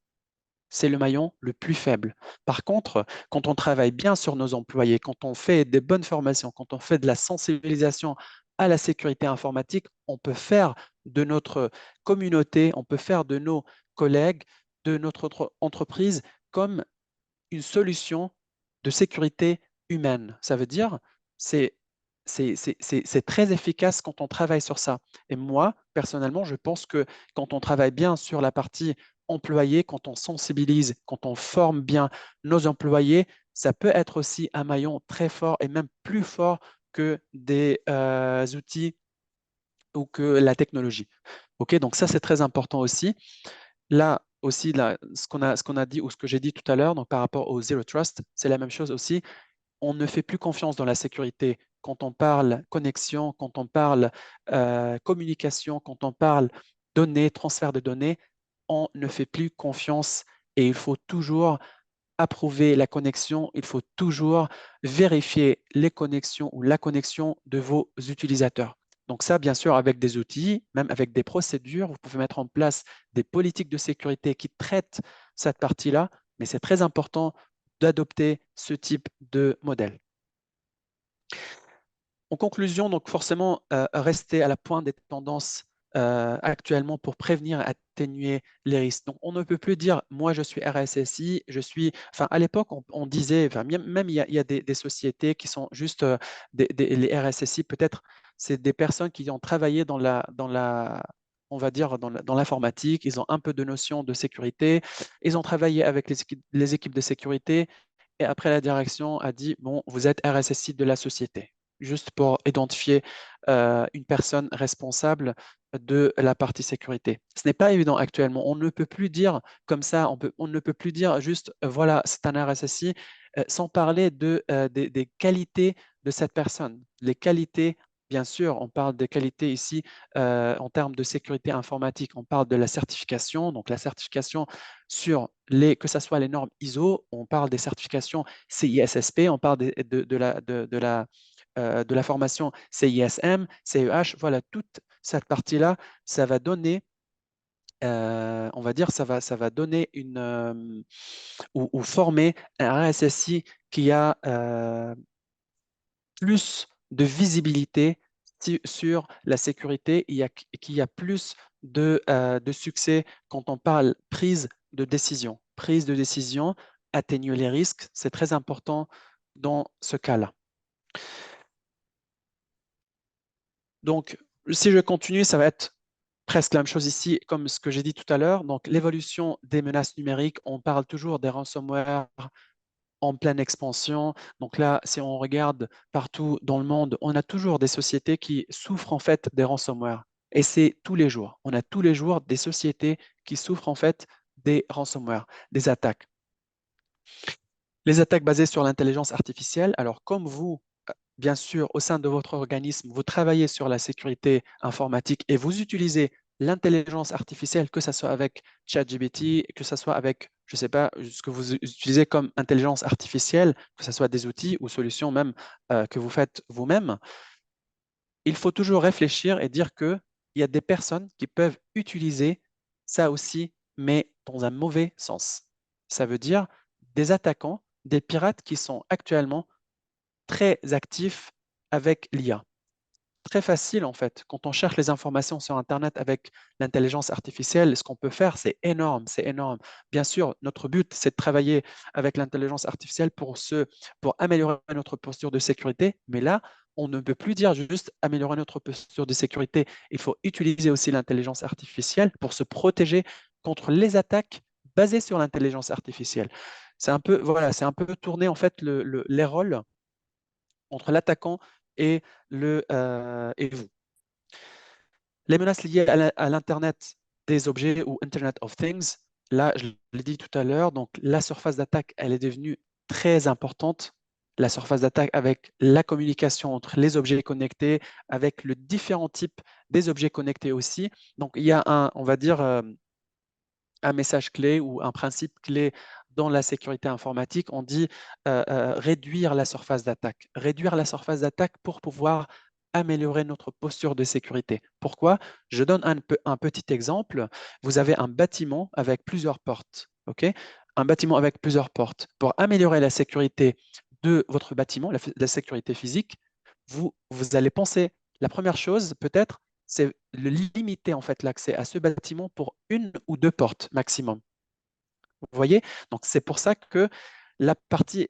C'est le maillon le plus faible. Par contre, quand on travaille bien sur nos employés, quand on fait des bonnes formations, quand on fait de la sensibilisation à la sécurité informatique, on peut faire de notre communauté, on peut faire de nos collègues, de notre entreprise comme une solution de sécurité humaine. Ça veut dire, c'est c'est très efficace quand on travaille sur ça. Et moi, personnellement, je pense que quand on travaille bien sur la partie employé, quand on sensibilise, quand on forme bien nos employés, ça peut être aussi un maillon très fort et même plus fort que des outils ou que la technologie. OK, donc ça, c'est très important aussi. Là aussi, là, ce qu'on a dit ou ce que j'ai dit tout à l'heure, donc par rapport au Zero Trust, c'est la même chose aussi. On ne fait plus confiance dans la sécurité quand on parle connexion, quand on parle communication, quand on parle données, transfert de données, on ne fait plus confiance et il faut toujours approuver la connexion, il faut toujours vérifier les connexions ou la connexion de vos utilisateurs. Donc ça, bien sûr, avec des outils, même avec des procédures, vous pouvez mettre en place des politiques de sécurité qui traitent cette partie-là, mais c'est très important d'adopter ce type de modèle. En conclusion, donc forcément, rester à la pointe des tendances actuellement pour prévenir et atténuer les risques. Donc, on ne peut plus dire, moi, je suis RSSI, enfin, à l'époque, on disait, enfin, même il y a des sociétés qui sont juste les RSSI, peut-être, c'est des personnes qui ont travaillé on va dire, dans l'informatique, ils ont un peu de notion de sécurité, ils ont travaillé avec les équipes de sécurité, et après, la direction a dit, bon, vous êtes RSSI de la société, juste pour identifier une personne responsable de la partie sécurité. Ce n'est pas évident actuellement. On ne peut plus dire comme ça, on ne peut plus dire juste, voilà, c'est un RSSI, sans parler des qualités de cette personne. Les qualités, bien sûr, on parle des qualités ici en termes de sécurité informatique. On parle de la certification, donc la certification que ce soit les normes ISO, on parle des certifications CISSP, on parle de la formation CISM, CEH, voilà, toute cette partie-là, ça va donner, on va dire, ça va donner ou former un RSSI qui a plus de visibilité sur la sécurité, qui a plus de succès quand on parle prise de décision. Prise de décision, atténuer les risques, c'est très important dans ce cas-là. Donc, si je continue, ça va être presque la même chose ici, comme ce que j'ai dit tout à l'heure. Donc, l'évolution des menaces numériques, on parle toujours des ransomware, en pleine expansion. Donc là, si on regarde partout dans le monde, on a toujours des sociétés qui souffrent en fait des ransomware. Et c'est tous les jours. On a tous les jours des sociétés qui souffrent en fait des ransomware, des attaques. Les attaques basées sur l'intelligence artificielle, alors comme vous, bien sûr, au sein de votre organisme, vous travaillez sur la sécurité informatique et vous utilisez l'intelligence artificielle, que ce soit avec ChatGPT, que ce soit avec, je ne sais pas, ce que vous utilisez comme intelligence artificielle, que ce soit des outils ou solutions même que vous faites vous-même, il faut toujours réfléchir et dire qu'il y a des personnes qui peuvent utiliser ça aussi, mais dans un mauvais sens. Ça veut dire des attaquants, des pirates qui sont actuellement très actifs avec l'IA. Très facile en fait. Quand on cherche les informations sur Internet avec l'intelligence artificielle, ce qu'on peut faire, c'est énorme, c'est énorme. Bien sûr, notre but, c'est de travailler avec l'intelligence artificielle pour améliorer notre posture de sécurité, mais là, on ne peut plus dire juste améliorer notre posture de sécurité. Il faut utiliser aussi l'intelligence artificielle pour se protéger contre les attaques basées sur l'intelligence artificielle. C'est un peu, voilà, c'est un peu tourner en fait les rôles entre l'attaquant et, et vous. Les menaces liées à l'Internet des objets ou Internet of Things, là, je l'ai dit tout à l'heure, donc la surface d'attaque, elle est devenue très importante. La surface d'attaque avec la communication entre les objets connectés, avec le différent type des objets connectés aussi. Donc, il y a on va dire, un message clé ou un principe clé dans la sécurité informatique. On dit réduire la surface d'attaque. Réduire la surface d'attaque pour pouvoir améliorer notre posture de sécurité. Pourquoi? Je donne un petit exemple. Vous avez un bâtiment avec plusieurs portes. OK? Un bâtiment avec plusieurs portes. Pour améliorer la sécurité de votre bâtiment, la sécurité physique, vous allez penser, la première chose peut-être, c'est limiter en fait l'accès à ce bâtiment pour une ou deux portes maximum. Vous voyez? Donc c'est pour ça que la partie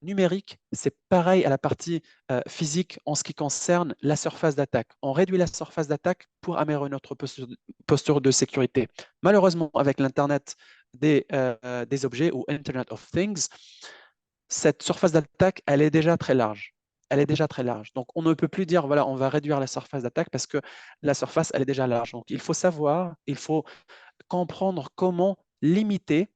numérique, c'est pareil à la partie physique en ce qui concerne la surface d'attaque. On réduit la surface d'attaque pour améliorer notre posture de sécurité. Malheureusement, avec l'Internet des objets ou Internet of Things, cette surface d'attaque, elle est déjà très large. Elle est déjà très large. Donc, on ne peut plus dire, voilà, on va réduire la surface d'attaque parce que la surface, elle est déjà large. Donc, il faut savoir, il faut comprendre comment limiter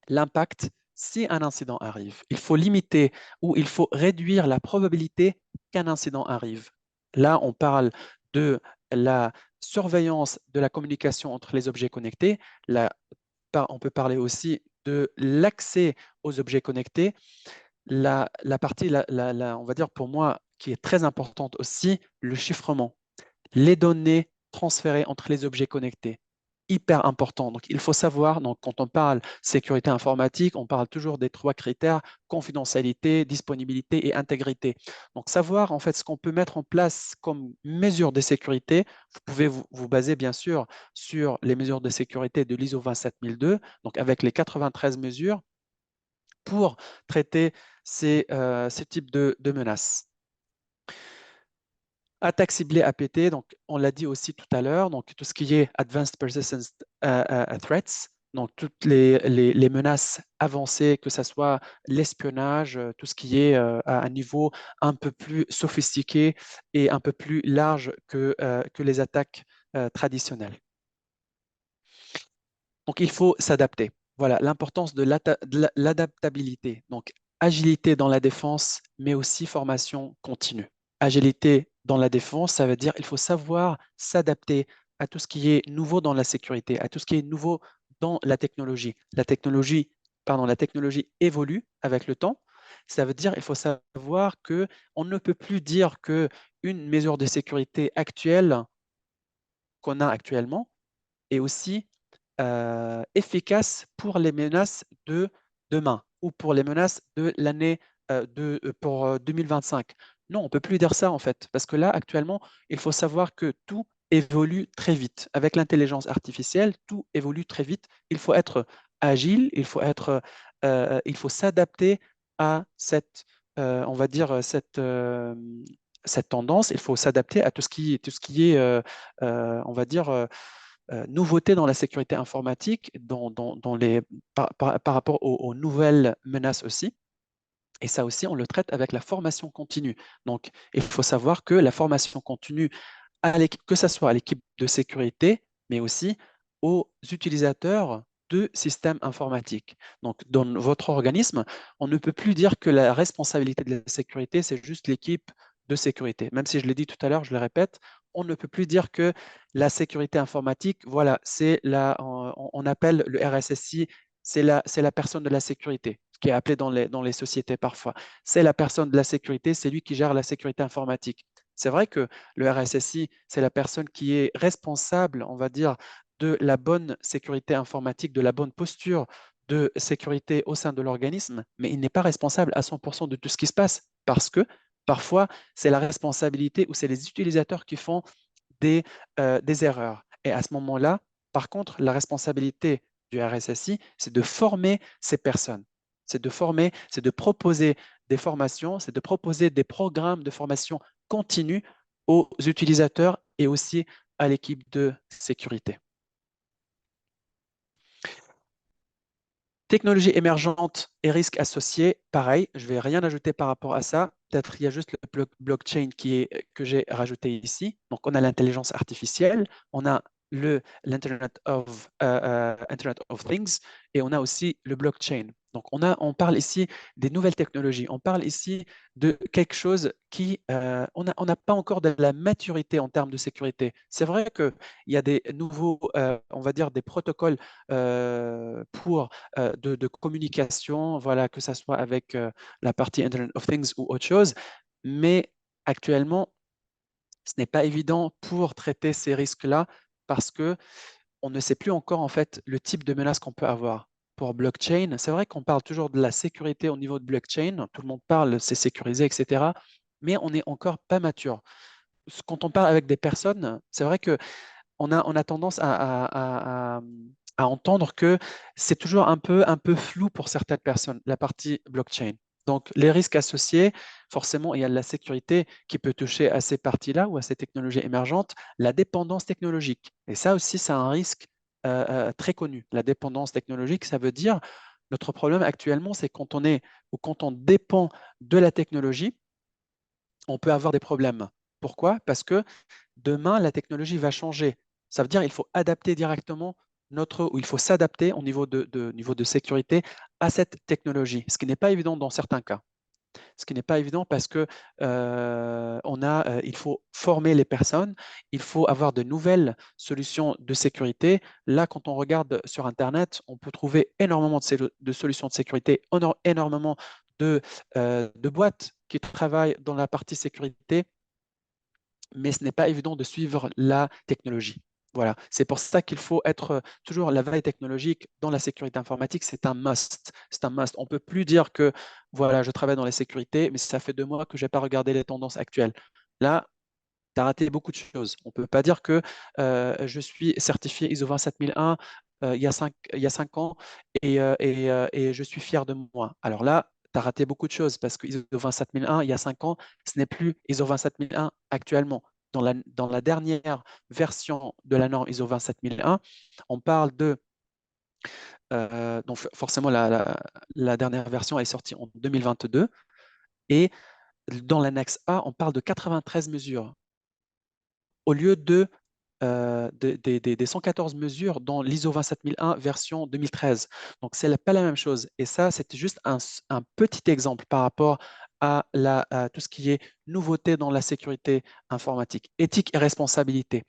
l'impact si un incident arrive. Il faut limiter ou il faut réduire la probabilité qu'un incident arrive. Là, on parle de la surveillance de la communication entre les objets connectés. On peut parler aussi de l'accès aux objets connectés. La partie, on va dire pour moi, qui est très importante aussi, le chiffrement. Les données transférées entre les objets connectés. Hyper important. Donc, il faut savoir, donc, quand on parle sécurité informatique, on parle toujours des trois critères, confidentialité, disponibilité et intégrité. Donc, savoir en fait ce qu'on peut mettre en place comme mesures de sécurité. Vous pouvez vous baser bien sûr sur les mesures de sécurité de l'ISO 27002, donc avec les 93 mesures pour traiter ces types de menaces. Attaque ciblée APT, donc on l'a dit aussi tout à l'heure, donc tout ce qui est Advanced Persistent Threats, donc toutes les menaces avancées, que ce soit l'espionnage, tout ce qui est à un niveau un peu plus sophistiqué et un peu plus large que les attaques traditionnelles. Donc il faut s'adapter. Voilà, l'importance de l'adaptabilité. Donc agilité dans la défense, mais aussi formation continue. Agilité dans la défense, ça veut dire qu'il faut savoir s'adapter à tout ce qui est nouveau dans la sécurité, à tout ce qui est nouveau dans la technologie. La technologie évolue avec le temps. Ça veut dire qu'il faut savoir que on ne peut plus dire que une mesure de sécurité actuelle qu'on a actuellement est aussi efficace pour les menaces de demain ou pour les menaces de l'année pour 2025. Non, on ne peut plus dire ça en fait, parce que là, actuellement, il faut savoir que tout évolue très vite. Avec l'intelligence artificielle, tout évolue très vite. Il faut être agile, il faut s'adapter à on va dire, cette tendance. Il faut s'adapter à tout ce qui est, on va dire, nouveautés dans la sécurité informatique, par rapport aux nouvelles menaces aussi. Et ça aussi, on le traite avec la formation continue. Donc, il faut savoir que la formation continue, que ce soit à l'équipe de sécurité, mais aussi aux utilisateurs de systèmes informatiques. Donc, dans votre organisme, on ne peut plus dire que la responsabilité de la sécurité, c'est juste l'équipe de sécurité. Même si je l'ai dit tout à l'heure, je le répète, on ne peut plus dire que la sécurité informatique, voilà, on appelle le RSSI, c'est la personne de la sécurité, qui est appelée dans les sociétés parfois. C'est la personne de la sécurité, c'est lui qui gère la sécurité informatique. C'est vrai que le RSSI, c'est la personne qui est responsable, on va dire, de la bonne sécurité informatique, de la bonne posture de sécurité au sein de l'organisme, mais il n'est pas responsable à 100% de tout ce qui se passe parce que parfois, c'est la responsabilité ou c'est les utilisateurs qui font des erreurs. Et à ce moment-là, par contre, la responsabilité du RSSI, c'est de former ces personnes. C'est de former, c'est de proposer des formations, c'est de proposer des programmes de formation continue aux utilisateurs et aussi à l'équipe de sécurité. Technologie émergente et risques associés, pareil, je ne vais rien ajouter par rapport à ça. Peut-être il y a juste le blockchain que j'ai rajouté ici. Donc, on a l'intelligence artificielle, on a l'Internet Internet of Things et on a aussi le blockchain. Donc, on parle ici des nouvelles technologies. On parle ici de quelque chose on n'a pas encore de la maturité en termes de sécurité. C'est vrai qu'il y a des nouveaux, on va dire, des protocoles de communication, voilà, que ce soit avec la partie Internet of Things ou autre chose. Mais actuellement, ce n'est pas évident pour traiter ces risques-là parce que on ne sait plus encore en fait le type de menace qu'on peut avoir. Pour blockchain, c'est vrai qu'on parle toujours de la sécurité au niveau de blockchain, tout le monde parle, c'est sécurisé, etc. Mais on n'est encore pas mature. Quand on parle avec des personnes, c'est vrai que on a tendance à entendre que c'est toujours un peu flou pour certaines personnes, la partie blockchain. Donc, les risques associés, forcément, il y a de la sécurité qui peut toucher à ces parties-là ou à ces technologies émergentes, la dépendance technologique. Et ça aussi, c'est un risque très connu. La dépendance technologique, ça veut dire, notre problème actuellement, c'est quand on est ou quand on dépend de la technologie, on peut avoir des problèmes. Pourquoi? Parce que demain, la technologie va changer. Ça veut dire qu'il faut adapter directement ou il faut s'adapter au niveau de sécurité à cette technologie, ce qui n'est pas évident dans certains cas. Ce qui n'est pas évident parce que il faut former les personnes, il faut avoir de nouvelles solutions de sécurité. Là, quand on regarde sur Internet, on peut trouver énormément de solutions de sécurité, énormément de boîtes qui travaillent dans la partie sécurité, mais ce n'est pas évident de suivre la technologie. Voilà, c'est pour ça qu'il faut être toujours la veille technologique dans la sécurité informatique, c'est un must. C'est un must. On ne peut plus dire que voilà, je travaille dans la sécurité, mais ça fait 2 mois que je n'ai pas regardé les tendances actuelles. Là, tu as raté beaucoup de choses. On ne peut pas dire que je suis certifié ISO 27001 il y a 5 ans et je suis fier de moi. Alors là, tu as raté beaucoup de choses parce que ISO 27001 il y a 5 ans, ce n'est plus ISO 27001 actuellement. Dans la dernière version de la norme ISO 27001, on parle donc forcément, la dernière version est sortie en 2022 et dans l'annexe A, on parle de 93 mesures au lieu des 114 mesures dans l'ISO 27001 version 2013. Donc, ce n'est pas la même chose. Et ça, c'était juste un petit exemple par rapport à tout ce qui est nouveauté dans la sécurité informatique, éthique et responsabilité.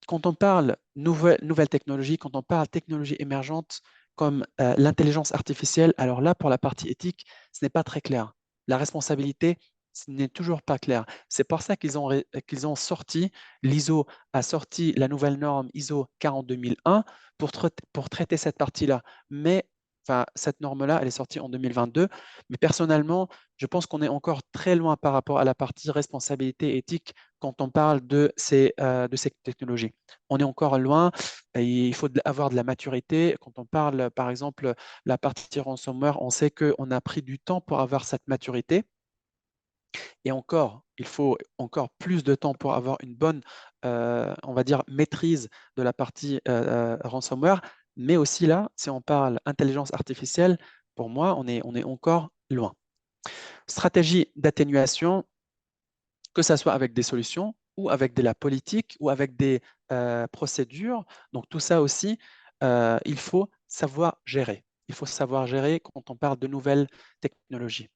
Quand on parle nouvelle technologie, quand on parle technologie émergente comme l'intelligence artificielle, alors là, pour la partie éthique, ce n'est pas très clair. La responsabilité, ce n'est toujours pas clair. C'est pour ça qu'ils ont sorti, l'ISO a sorti la nouvelle norme ISO 42001 pour traiter cette partie-là. Mais enfin, cette norme-là, elle est sortie en 2022. Mais personnellement, je pense qu'on est encore très loin par rapport à la partie responsabilité éthique quand on parle de ces technologies. On est encore loin et il faut avoir de la maturité. Quand on parle, par exemple, la partie ransomware, on sait qu'on a pris du temps pour avoir cette maturité. Et encore, il faut encore plus de temps pour avoir une bonne, on va dire, maîtrise de la partie ransomware. Mais aussi là, si on parle intelligence artificielle, pour moi, on est encore loin. Stratégie d'atténuation, que ce soit avec des solutions ou avec de la politique ou avec des procédures. Donc tout ça aussi, il faut savoir gérer. Il faut savoir gérer quand on parle de nouvelles technologies.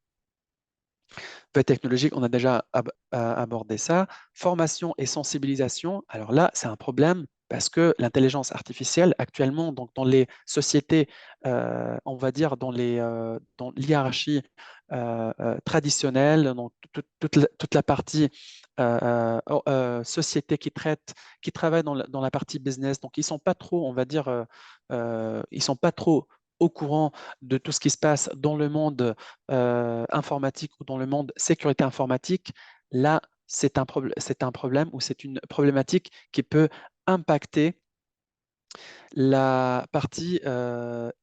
Veille technologique, on a déjà abordé ça. Formation et sensibilisation. Alors là, c'est un problème parce que l'intelligence artificielle, actuellement, donc dans les sociétés, on va dire dans l'hiérarchie traditionnelle, donc toute la partie société qui travaille dans la partie business, donc ils sont pas trop, on va dire, ils sont pas trop au courant de tout ce qui se passe dans le monde informatique ou dans le monde sécurité informatique. Là, c'est un problème ou c'est une problématique qui peut impacter la partie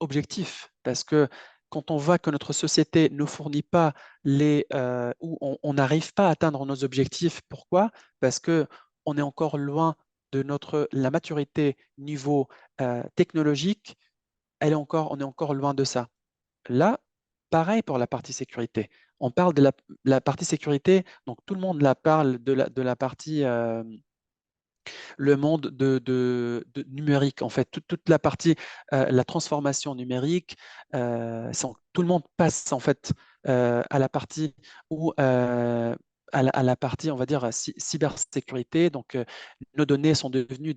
objectif, parce que quand on voit que notre société ne fournit pas ou on n'arrive pas à atteindre nos objectifs, pourquoi? Parce que on est encore loin de la maturité niveau technologique, on est encore loin de ça. Là, pareil pour la partie sécurité. On parle de la partie sécurité, donc tout le monde la parle de la partie le monde de numérique, en fait, toute la partie, la transformation numérique, tout le monde passe en fait à la partie où à la partie, on va dire, cybersécurité. Donc, nos données sont devenues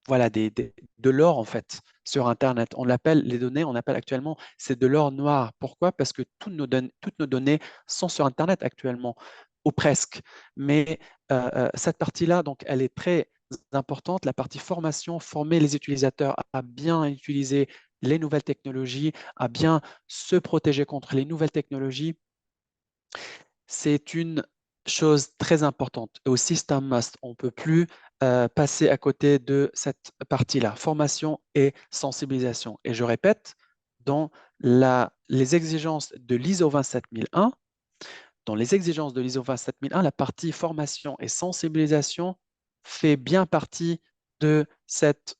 voilà, de l'or en fait sur Internet. On l'appelle les données, on appelle actuellement, c'est de l'or noir. Pourquoi? Parce que toutes nos données sont sur Internet actuellement, ou presque. Mais cette partie-là, donc, elle est très importante. La partie formation, former les utilisateurs à bien utiliser les nouvelles technologies, à bien se protéger contre les nouvelles technologies, c'est une chose très importante. Et aussi, c'est un must. On ne peut plus passer à côté de cette partie-là, formation et sensibilisation. Et je répète, dans les exigences de l'ISO 27001, dans les exigences de l'ISO 27001, la partie formation et sensibilisation fait bien partie de cette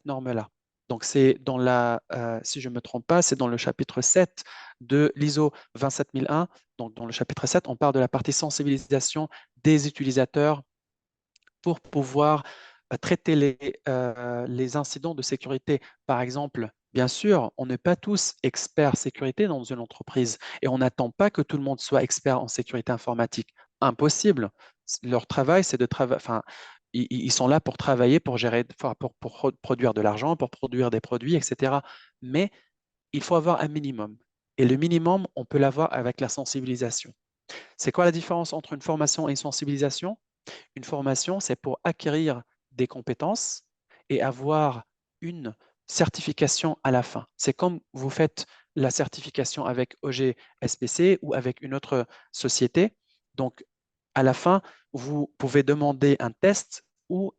norme-là. Donc, si je ne me trompe pas, c'est dans le chapitre 7 de l'ISO 27001. Donc, dans le chapitre 7, on parle de la partie sensibilisation des utilisateurs pour pouvoir traiter les incidents de sécurité. Par exemple, bien sûr, on n'est pas tous experts sécurité dans une entreprise et on n'attend pas que tout le monde soit expert en sécurité informatique. Impossible. Leur travail, c'est de travailler. Enfin, ils sont là pour travailler, pour gérer, pour produire de l'argent, pour produire des produits, etc. Mais il faut avoir un minimum. Et le minimum, on peut l'avoir avec la sensibilisation. C'est quoi la différence entre une formation et une sensibilisation? Une formation, c'est pour acquérir des compétences et avoir une certification à la fin. C'est comme vous faites la certification avec OG SPC ou avec une autre société. Donc, à la fin, vous pouvez demander un test ou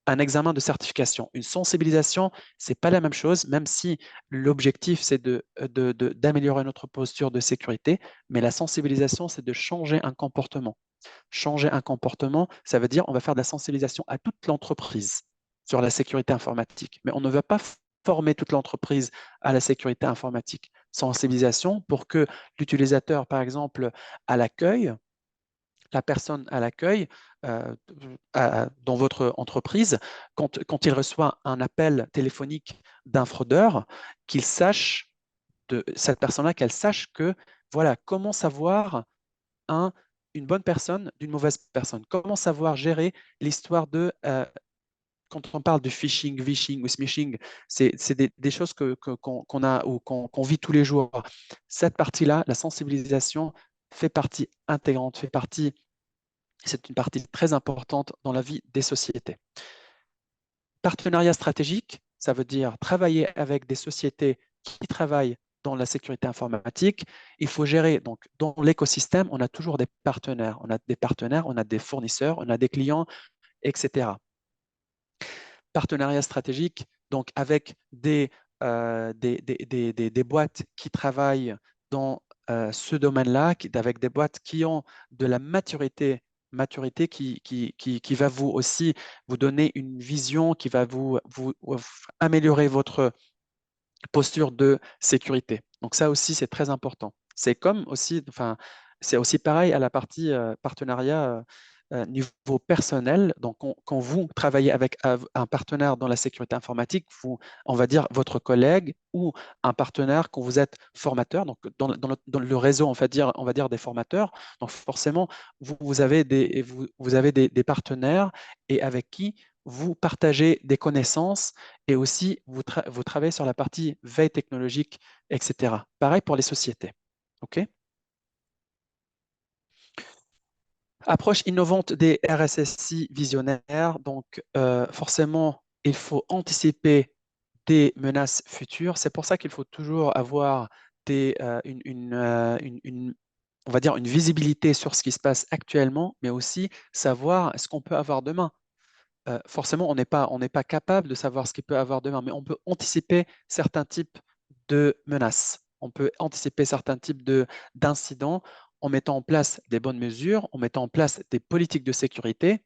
un examen de certification. Une sensibilisation, ce n'est pas la même chose, même si l'objectif, c'est d'améliorer notre posture de sécurité, mais la sensibilisation, c'est de changer un comportement. Changer un comportement, ça veut dire on va faire de la sensibilisation à toute l'entreprise sur la sécurité informatique. Mais on ne va pas former toute l'entreprise à la sécurité informatique. Sensibilisation pour que l'utilisateur, par exemple, à l'accueil, la personne à l'accueil dans votre entreprise, quand il reçoit un appel téléphonique d'un fraudeur, qu'il sache, cette personne-là, qu'elle sache que, voilà, comment savoir une bonne personne d'une mauvaise personne. Comment savoir gérer l'histoire quand on parle de phishing, vishing ou smishing, c'est des choses qu'on a ou qu'on vit tous les jours. Cette partie-là, la sensibilisation fait partie intégrante, c'est une partie très importante dans la vie des sociétés. Partenariat stratégique, ça veut dire travailler avec des sociétés qui travaillent dans la sécurité informatique. Il faut gérer, donc dans l'écosystème, on a toujours des partenaires. On a des partenaires, on a des fournisseurs, on a des clients, etc. Partenariat stratégique, donc avec des boîtes qui travaillent dans ce domaine-là, avec des boîtes qui ont de la maturité qui va vous aussi vous donner une vision, qui va vous améliorer votre posture de sécurité. Donc ça aussi, c'est très important. C'est comme aussi, enfin, c'est aussi pareil à la partie partenariat niveau personnel. Donc, quand vous travaillez avec un partenaire dans la sécurité informatique, on va dire votre collègue ou un partenaire quand vous êtes formateur, donc dans le réseau, on va dire des formateurs. Donc, forcément, vous avez des partenaires et avec qui vous partagez des connaissances et aussi vous travaillez sur la partie veille technologique, etc. Pareil pour les sociétés. OK? Approche innovante des RSSI visionnaires. Donc, forcément, il faut anticiper des menaces futures. C'est pour ça qu'il faut toujours avoir on va dire une visibilité sur ce qui se passe actuellement, mais aussi savoir ce qu'on peut avoir demain. Forcément, on n'est pas capable de savoir ce qu'il peut avoir demain, mais on peut anticiper certains types de menaces. On peut anticiper certains types d'incidents en mettant en place des bonnes mesures, en mettant en place des politiques de sécurité.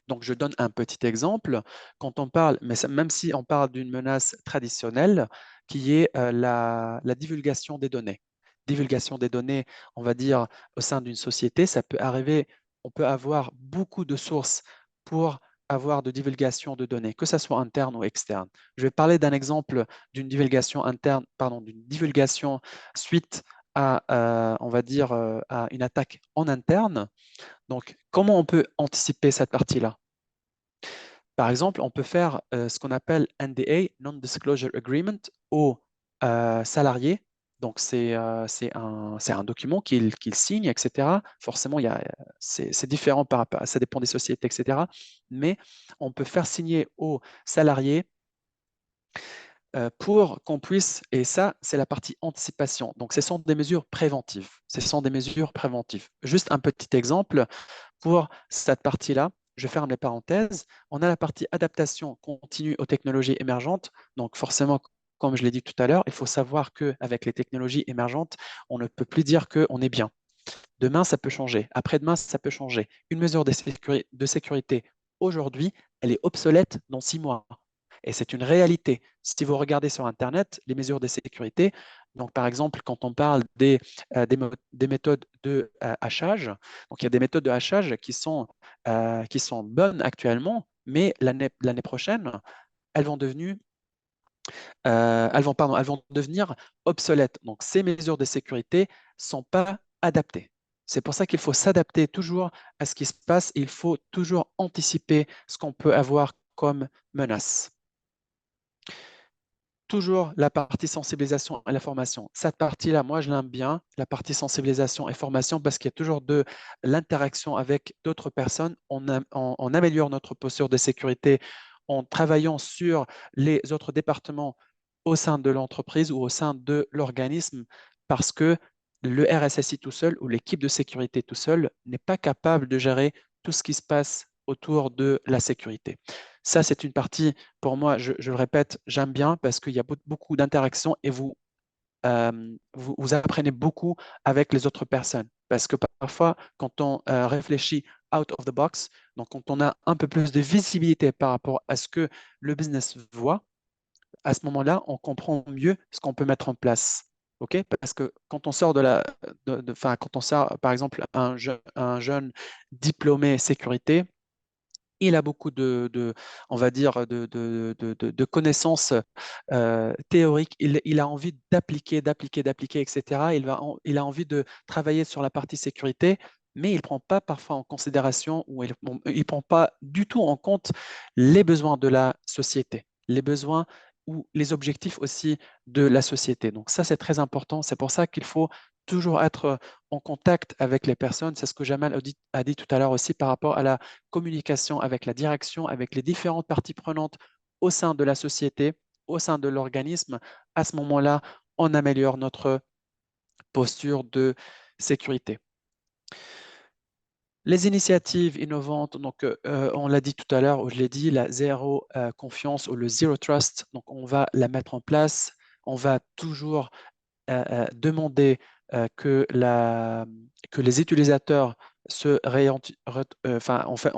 Donc, je donne un petit exemple. Quand on parle, même si on parle d'une menace traditionnelle, qui est la divulgation des données. Divulgation des données, on va dire, au sein d'une société, ça peut arriver, on peut avoir beaucoup de sources pour avoir de divulgation de données, que ce soit interne ou externe. Je vais parler d'un exemple d'une divulgation interne, pardon, d'une divulgation suite à, on va dire, à une attaque en interne. Donc, comment on peut anticiper cette partie-là? Par exemple, on peut faire ce qu'on appelle NDA, Non-Disclosure Agreement, aux salariés. Donc, c'est un document qu'il signe, etc. Forcément, c'est différent par rapport, ça dépend des sociétés, etc. Mais on peut faire signer aux salariés pour qu'on puisse, et ça, c'est la partie anticipation. Donc, ce sont des mesures préventives. Ce sont des mesures préventives. Juste un petit exemple pour cette partie-là. Je ferme les parenthèses. On a la partie adaptation continue aux technologies émergentes. Donc, forcément, comme je l'ai dit tout à l'heure, il faut savoir qu'avec les technologies émergentes, on ne peut plus dire qu'on est bien. Demain, ça peut changer. Après-demain, ça peut changer. Une mesure de sécurité aujourd'hui, elle est obsolète dans 6 mois. Et c'est une réalité. Si vous regardez sur Internet, les mesures de sécurité, donc par exemple, quand on parle des méthodes de hachage, donc il y a des méthodes de hachage qui sont bonnes actuellement, mais l'année prochaine, elles vont devenir elles vont devenir obsolètes. Donc, ces mesures de sécurité ne sont pas adaptées. C'est pour ça qu'il faut s'adapter toujours à ce qui se passe. Il faut toujours anticiper ce qu'on peut avoir comme menace. Toujours la partie sensibilisation et la formation. Cette partie-là, moi, je l'aime bien, la partie sensibilisation et formation, parce qu'il y a toujours de l'interaction avec d'autres personnes. On améliore notre posture de sécurité en travaillant sur les autres départements au sein de l'entreprise ou au sein de l'organisme, parce que le RSSI tout seul ou l'équipe de sécurité tout seul n'est pas capable de gérer tout ce qui se passe autour de la sécurité. Ça, c'est une partie, pour moi, je le répète, j'aime bien parce qu'il y a beaucoup d'interactions et vous apprenez beaucoup avec les autres personnes. Parce que parfois, quand on réfléchit out of the box, donc quand on a un peu plus de visibilité par rapport à ce que le business voit, à ce moment-là, on comprend mieux ce qu'on peut mettre en place. OK? Parce que quand on sort quand on sort, par exemple, un jeune diplômé sécurité, il a beaucoup on va dire, de connaissances théoriques. Il a envie d'appliquer, etc. Il a envie de travailler sur la partie sécurité, mais il ne prend pas parfois en considération ou il ne prend pas du tout en compte les besoins de la société, les besoins ou les objectifs aussi de la société. Donc ça, c'est très important. C'est pour ça qu'il faut toujours être en contact avec les personnes. C'est ce que Jamal a dit tout à l'heure aussi par rapport à la communication avec la direction, avec les différentes parties prenantes au sein de la société, au sein de l'organisme. À ce moment-là, on améliore notre posture de sécurité. Les initiatives innovantes, donc on l'a dit tout à l'heure, ou je l'ai dit, la zéro confiance ou le zero trust, donc on va la mettre en place. On va toujours demander que les utilisateurs on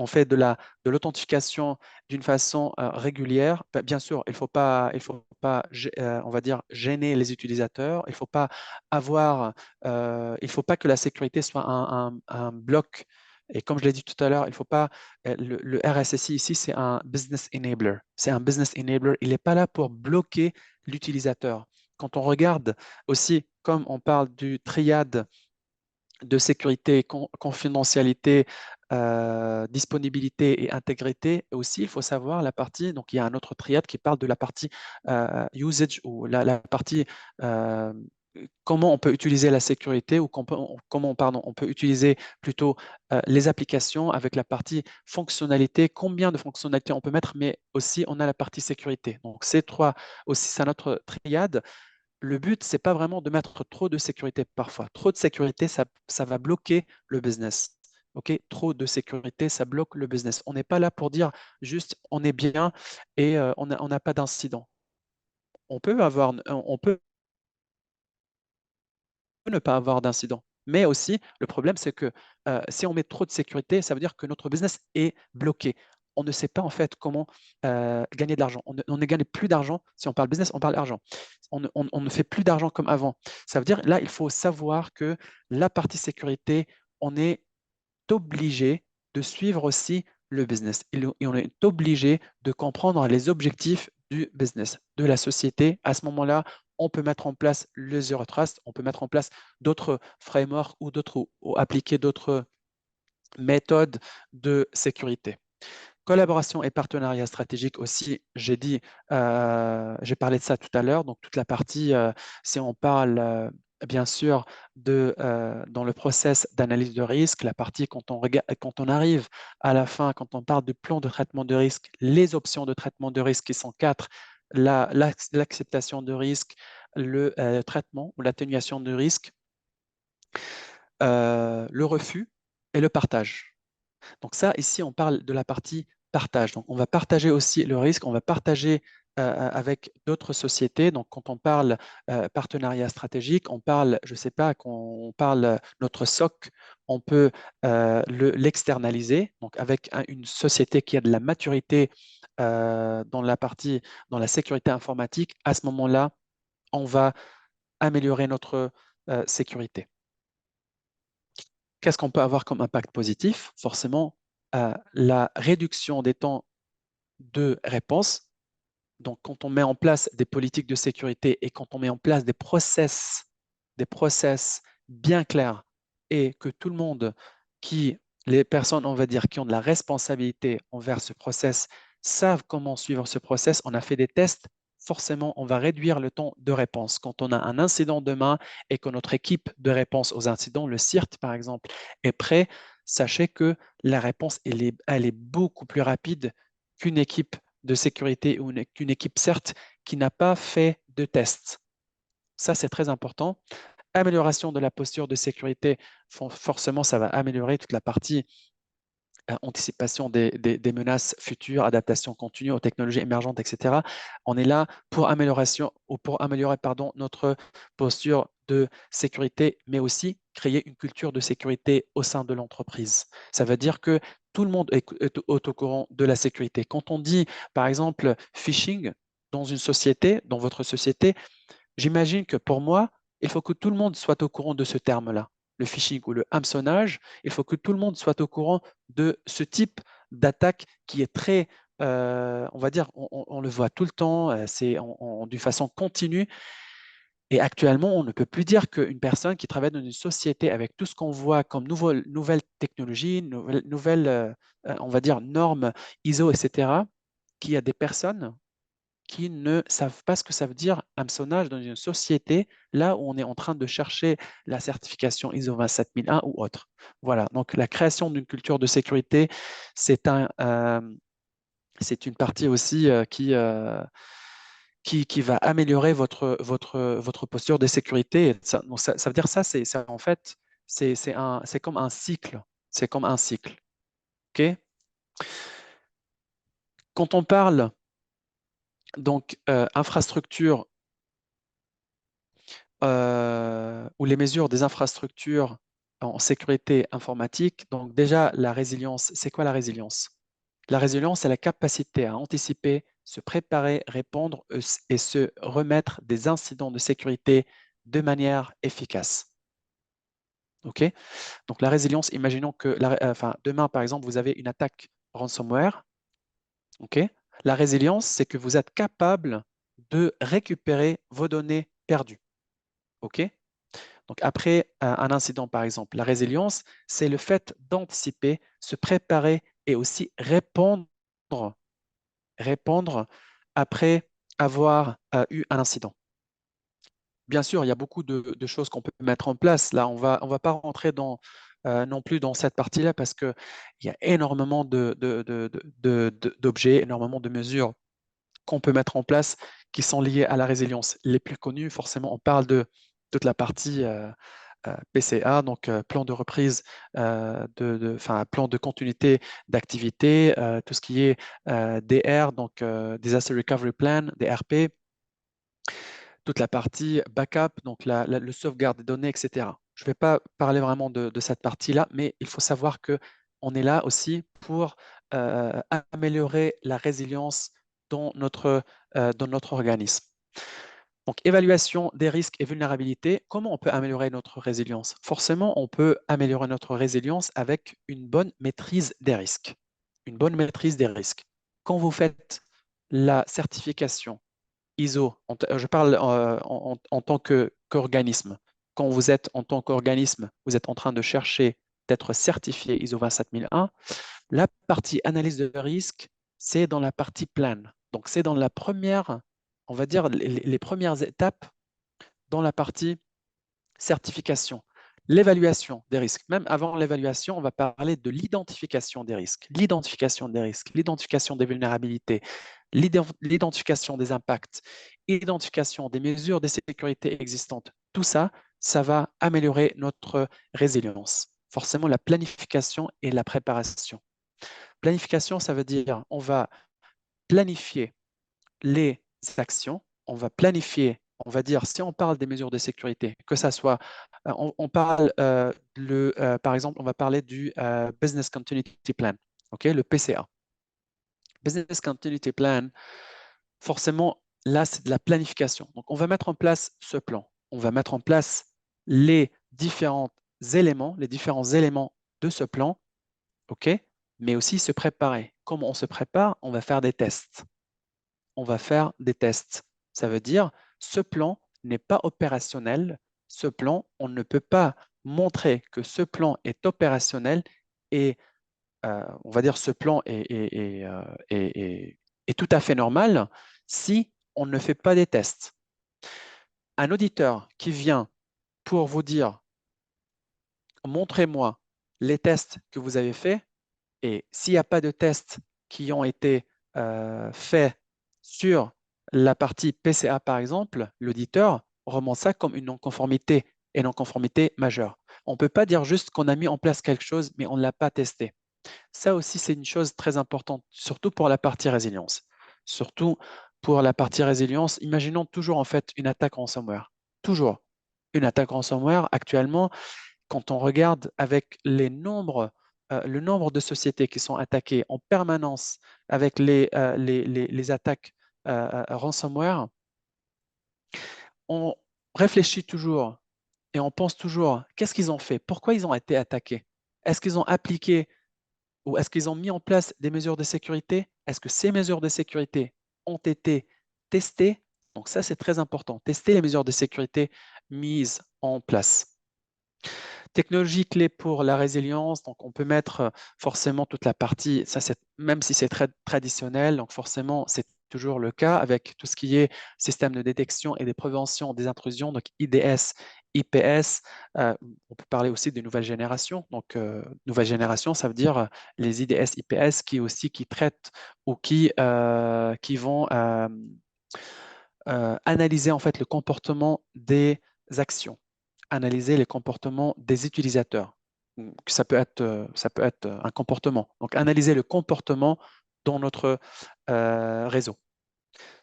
fait de l'authentification d'une façon régulière. Bien sûr, on va dire, gêner les utilisateurs. Il faut pas que la sécurité soit un bloc. Et comme je l'ai dit tout à l'heure, il faut pas. Le RSSI ici, c'est un business enabler. C'est un business enabler. Il n'est pas là pour bloquer l'utilisateur. Quand on regarde aussi, comme on parle du triade de sécurité, confidentialité, disponibilité et intégrité aussi, il faut savoir la partie, donc il y a un autre triade qui parle de la partie usage ou la partie comment on peut utiliser la sécurité ou pardon, on peut utiliser plutôt les applications avec la partie fonctionnalité, combien de fonctionnalités on peut mettre, mais aussi on a la partie sécurité. Donc ces trois aussi, c'est notre triade. Le but, c'est pas vraiment de mettre trop de sécurité parfois. Trop de sécurité, ça va bloquer le business. OK? Trop de sécurité, ça bloque le business. On n'est pas là pour dire juste on est bien et on n'a pas d'incident. On peut ne pas avoir d'incident. Mais aussi, le problème, c'est que si on met trop de sécurité, ça veut dire que notre business est bloqué. On ne sait pas en fait comment gagner de l'argent. On ne gagne plus d'argent. Si on parle business, on parle argent. On ne fait plus d'argent comme avant. Ça veut dire, là, il faut savoir que la partie sécurité, on est obligé de suivre aussi le business. Et on est obligé de comprendre les objectifs du business, de la société. À ce moment-là, on peut mettre en place le Zero Trust, on peut mettre en place d'autres frameworks ou appliquer d'autres méthodes de sécurité. Collaboration et partenariat stratégique aussi, j'ai parlé de ça tout à l'heure, donc toute la partie, si on parle bien sûr dans le process d'analyse de risque, la partie quand on arrive à la fin, quand on parle du plan de traitement de risque, les options de traitement de risque qui sont quatre, l'acceptation de risque, le traitement ou l'atténuation de risque, le refus et le partage. Donc ça, ici, on parle de la partie partage. Donc on va partager aussi le risque, on va partager avec d'autres sociétés. Donc quand on parle partenariat stratégique, on parle, je ne sais pas, quand on parle notre SOC, on peut l'externaliser. Donc avec une société qui a de la maturité dans la sécurité informatique, à ce moment-là, on va améliorer notre sécurité. Qu'est-ce qu'on peut avoir comme impact positif? Forcément, la réduction des temps de réponse. Donc, quand on met en place des politiques de sécurité et quand on met en place des process bien clairs et que tout le monde les personnes, on va dire, qui ont de la responsabilité envers ce process, savent comment suivre ce process, on a fait des tests, forcément, on va réduire le temps de réponse. Quand on a un incident demain et que notre équipe de réponse aux incidents, le CIRT par exemple, est prêt, sachez que la réponse, elle est beaucoup plus rapide qu'une équipe de sécurité ou qu'une équipe, certes, qui n'a pas fait de tests. Ça, c'est très important. Amélioration de la posture de sécurité, forcément, ça va améliorer toute la partie anticipation des menaces futures, adaptation continue aux technologies émergentes, etc. On est là pour améliorer notre posture de sécurité, mais aussi créer une culture de sécurité au sein de l'entreprise. Ça veut dire que tout le monde est au courant de la sécurité. Quand on dit, par exemple, phishing dans une société, dans votre société, j'imagine que pour moi, il faut que tout le monde soit au courant de ce terme-là. Le phishing ou le hameçonnage, il faut que tout le monde soit au courant de ce type d'attaque qui est très, on va dire, on le voit tout le temps, c'est d'une façon continue. Et actuellement, on ne peut plus dire qu'une personne qui travaille dans une société avec tout ce qu'on voit comme nouvelles technologies, on va dire, normes ISO, etc., qu'il y a des personnes qui ne savent pas ce que ça veut dire hameçonnage dans une société, là où on est en train de chercher la certification ISO 27001 ou autre. Voilà, donc la création d'une culture de sécurité, c'est une partie aussi qui va améliorer votre posture de sécurité. Ça veut dire en fait, c'est comme un cycle. C'est comme un cycle. OK? Quand on parle donc infrastructure ou les mesures des infrastructures en sécurité informatique. Donc déjà, la résilience, c'est quoi la résilience? La résilience, c'est la capacité à anticiper, se préparer, répondre et se remettre des incidents de sécurité de manière efficace. OK? Donc la résilience, imaginons que enfin, demain, par exemple, vous avez une attaque ransomware. OK? La résilience, c'est que vous êtes capable de récupérer vos données perdues. OK? Donc après un incident, par exemple, la résilience, c'est le fait d'anticiper, se préparer et aussi répondre après avoir eu un incident. Bien sûr, il y a beaucoup de choses qu'on peut mettre en place. Là, on va pas rentrer non plus dans cette partie-là parce qu'il y a énormément d'objets, énormément de mesures qu'on peut mettre en place qui sont liées à la résilience. Les plus connus, forcément, on parle de toute la partie PCA, donc plan de reprise, enfin, plan de continuité d'activité, tout ce qui est DR, donc Disaster Recovery Plan, DRP, toute la partie backup, donc le sauvegarde des données, etc. Je ne vais pas parler vraiment de cette partie-là, mais il faut savoir que on est là aussi pour améliorer la résilience dans notre organisme. Donc, évaluation des risques et vulnérabilités. Comment on peut améliorer notre résilience? Forcément, on peut améliorer notre résilience avec une bonne maîtrise des risques. Une bonne maîtrise des risques. Quand vous faites la certification ISO, je parle en tant qu'organisme. Quand vous êtes en tant qu'organisme, vous êtes en train de chercher d'être certifié ISO 27001, la partie analyse de risque, c'est dans la partie plan. Donc, c'est dans la première, on va dire, les premières étapes dans la partie certification. L'évaluation des risques. Même avant l'évaluation, on va parler de l'identification des risques, l'identification des risques, l'identification des vulnérabilités, l'identification des impacts, l'identification des mesures de sécurité existantes. Tout ça, ça va améliorer notre résilience. Forcément, la planification et la préparation. Planification, ça veut dire on va planifier les actions, on va planifier, on va dire, si on parle des mesures de sécurité, que ça soit, on parle, par exemple, on va parler du Business Continuity Plan, okay, le PCA. Business Continuity Plan, forcément, là, c'est de la planification. Donc, on va mettre en place ce plan. On va mettre en place les différents éléments de ce plan, OK? Mais aussi se préparer. Comment on se prépare? On va faire des tests. On va faire des tests. Ça veut dire, ce plan n'est pas opérationnel. Ce plan, on ne peut pas montrer que ce plan est opérationnel et on va dire ce plan est tout à fait normal si on ne fait pas des tests. Un auditeur qui vient pour vous dire, montrez-moi les tests que vous avez faits, et s'il n'y a pas de tests qui ont été faits sur la partie PCA, par exemple, l'auditeur remonte ça comme une non-conformité et non-conformité majeure. On ne peut pas dire juste qu'on a mis en place quelque chose, mais on ne l'a pas testé. Ça aussi, c'est une chose très importante, surtout pour la partie résilience. Surtout pour la partie résilience, imaginons toujours en fait une attaque ransomware. Toujours une attaque ransomware. Actuellement, quand on regarde avec le nombre de sociétés qui sont attaquées en permanence avec les attaques ransomware, on réfléchit toujours et on pense toujours, qu'est-ce qu'ils ont fait? Pourquoi ils ont été attaqués? Est-ce qu'ils ont appliqué ou est-ce qu'ils ont mis en place des mesures de sécurité? Est-ce que ces mesures de sécurité ont été testées? Donc ça, c'est très important. Tester les mesures de sécurité mises en place. Technologie clé pour la résilience, donc on peut mettre forcément toute la partie, ça c'est même si c'est très traditionnel, donc forcément c'est toujours le cas avec tout ce qui est système de détection et de prévention des intrusions, donc IDS, IPS. On peut parler aussi des nouvelles générations. Donc nouvelle génération, ça veut dire les IDS, IPS qui traitent ou qui vont analyser en fait le comportement des actions, analyser les comportements des utilisateurs. Ça peut être un comportement. Donc, analyser le comportement dans notre réseau.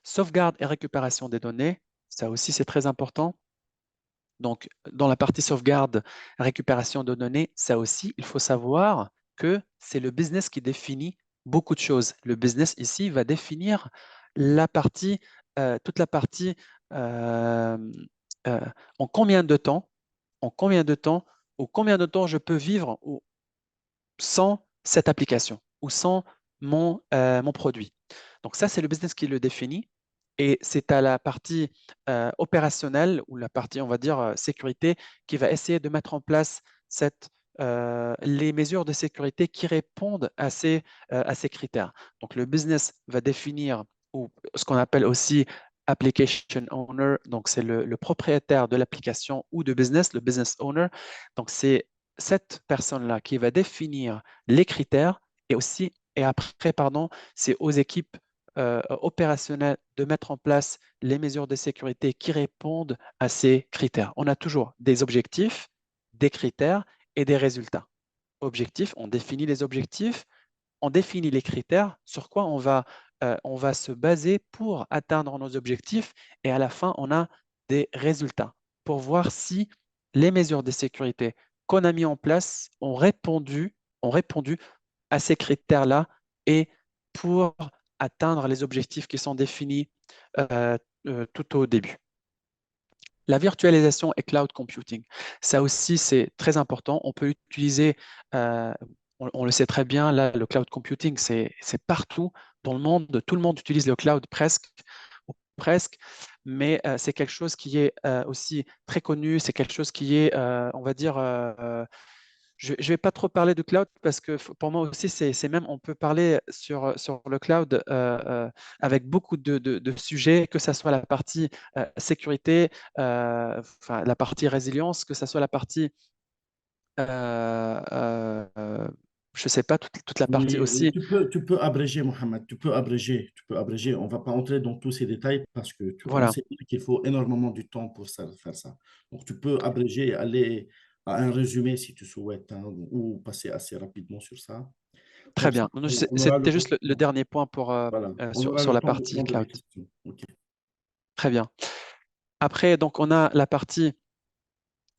Sauvegarde et récupération des données, ça aussi c'est très important. Donc, dans la partie sauvegarde, récupération de données, ça aussi, il faut savoir que c'est le business qui définit beaucoup de choses. Le business ici va définir la partie, toute la partie euh, euh, en combien de temps, en combien de temps, ou combien de temps je peux vivre sans cette application ou sans mon produit. Donc ça, c'est le business qui le définit et c'est à la partie opérationnelle ou la partie, on va dire, sécurité qui va essayer de mettre en place les mesures de sécurité qui répondent à ces critères. Donc le business va définir ou ce qu'on appelle aussi application owner, donc c'est le propriétaire de l'application ou de business, le business owner. Donc c'est cette personne-là qui va définir les critères et aussi, et après, pardon, c'est aux équipes opérationnelles de mettre en place les mesures de sécurité qui répondent à ces critères. On a toujours des objectifs, des critères et des résultats. Objectifs, on définit les objectifs, on définit les critères, sur quoi on va se baser pour atteindre nos objectifs et à la fin, on a des résultats pour voir si les mesures de sécurité qu'on a mis en place ont répondu à ces critères-là et pour atteindre les objectifs qui sont définis euh, tout au début. La virtualisation et cloud computing, ça aussi c'est très important. On peut utiliser, euh, on le sait très bien, là le cloud computing c'est partout dans le monde. Tout le monde utilise le cloud presque, ou presque, mais c'est quelque chose qui est aussi très connu. C'est quelque chose qui est, on va dire, je ne vais pas trop parler de cloud parce que pour moi aussi, c'est même, on peut parler sur le cloud avec beaucoup de sujets, que ce soit la partie sécurité, enfin, la partie résilience, que ce soit la partie, euh, euh, je ne sais pas, toute la partie
Oui,
aussi.
tu peux abréger, Mohamed, tu peux abréger. On ne va pas entrer dans tous ces détails parce que on
Voilà,
sait qu'il faut énormément de temps pour faire ça. Donc, tu peux abréger et aller à un résumé si tu souhaites, hein, ou passer assez rapidement sur ça.
très
Comme ça,
bien. Donc,
on aura
c'était juste le dernier point pour,
voilà, on aura
sur
le
la
temps de
partie
prendre les
cloud.
questions. OK.
Très bien. Après, donc, on a la partie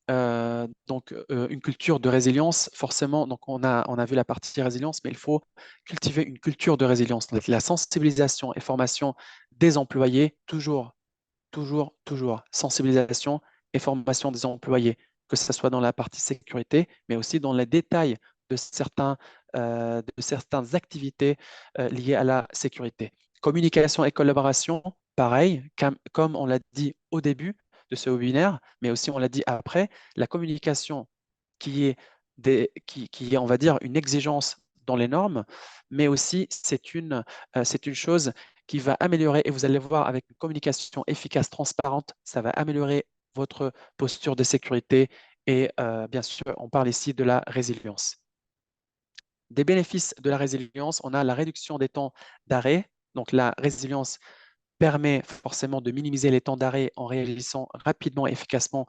une culture de résilience, forcément, donc on a vu la partie résilience, mais il faut cultiver une culture de résilience. Donc, la sensibilisation et formation des employés, toujours, sensibilisation et formation des employés, que ce soit dans la partie sécurité, mais aussi dans les détails de certaines activités liées à la sécurité. Communication et collaboration, pareil, comme on l'a dit au début de ce webinaire, mais aussi on l'a dit après, la communication qui est, qui est, on va dire, une exigence dans les normes, mais aussi c'est une chose qui va améliorer, et vous allez voir avec une communication efficace, transparente, ça va améliorer votre posture de sécurité et bien sûr, on parle ici de la résilience. Des bénéfices de la résilience, on a la réduction des temps d'arrêt. Donc la résilience permet forcément de minimiser les temps d'arrêt en réagissant rapidement et efficacement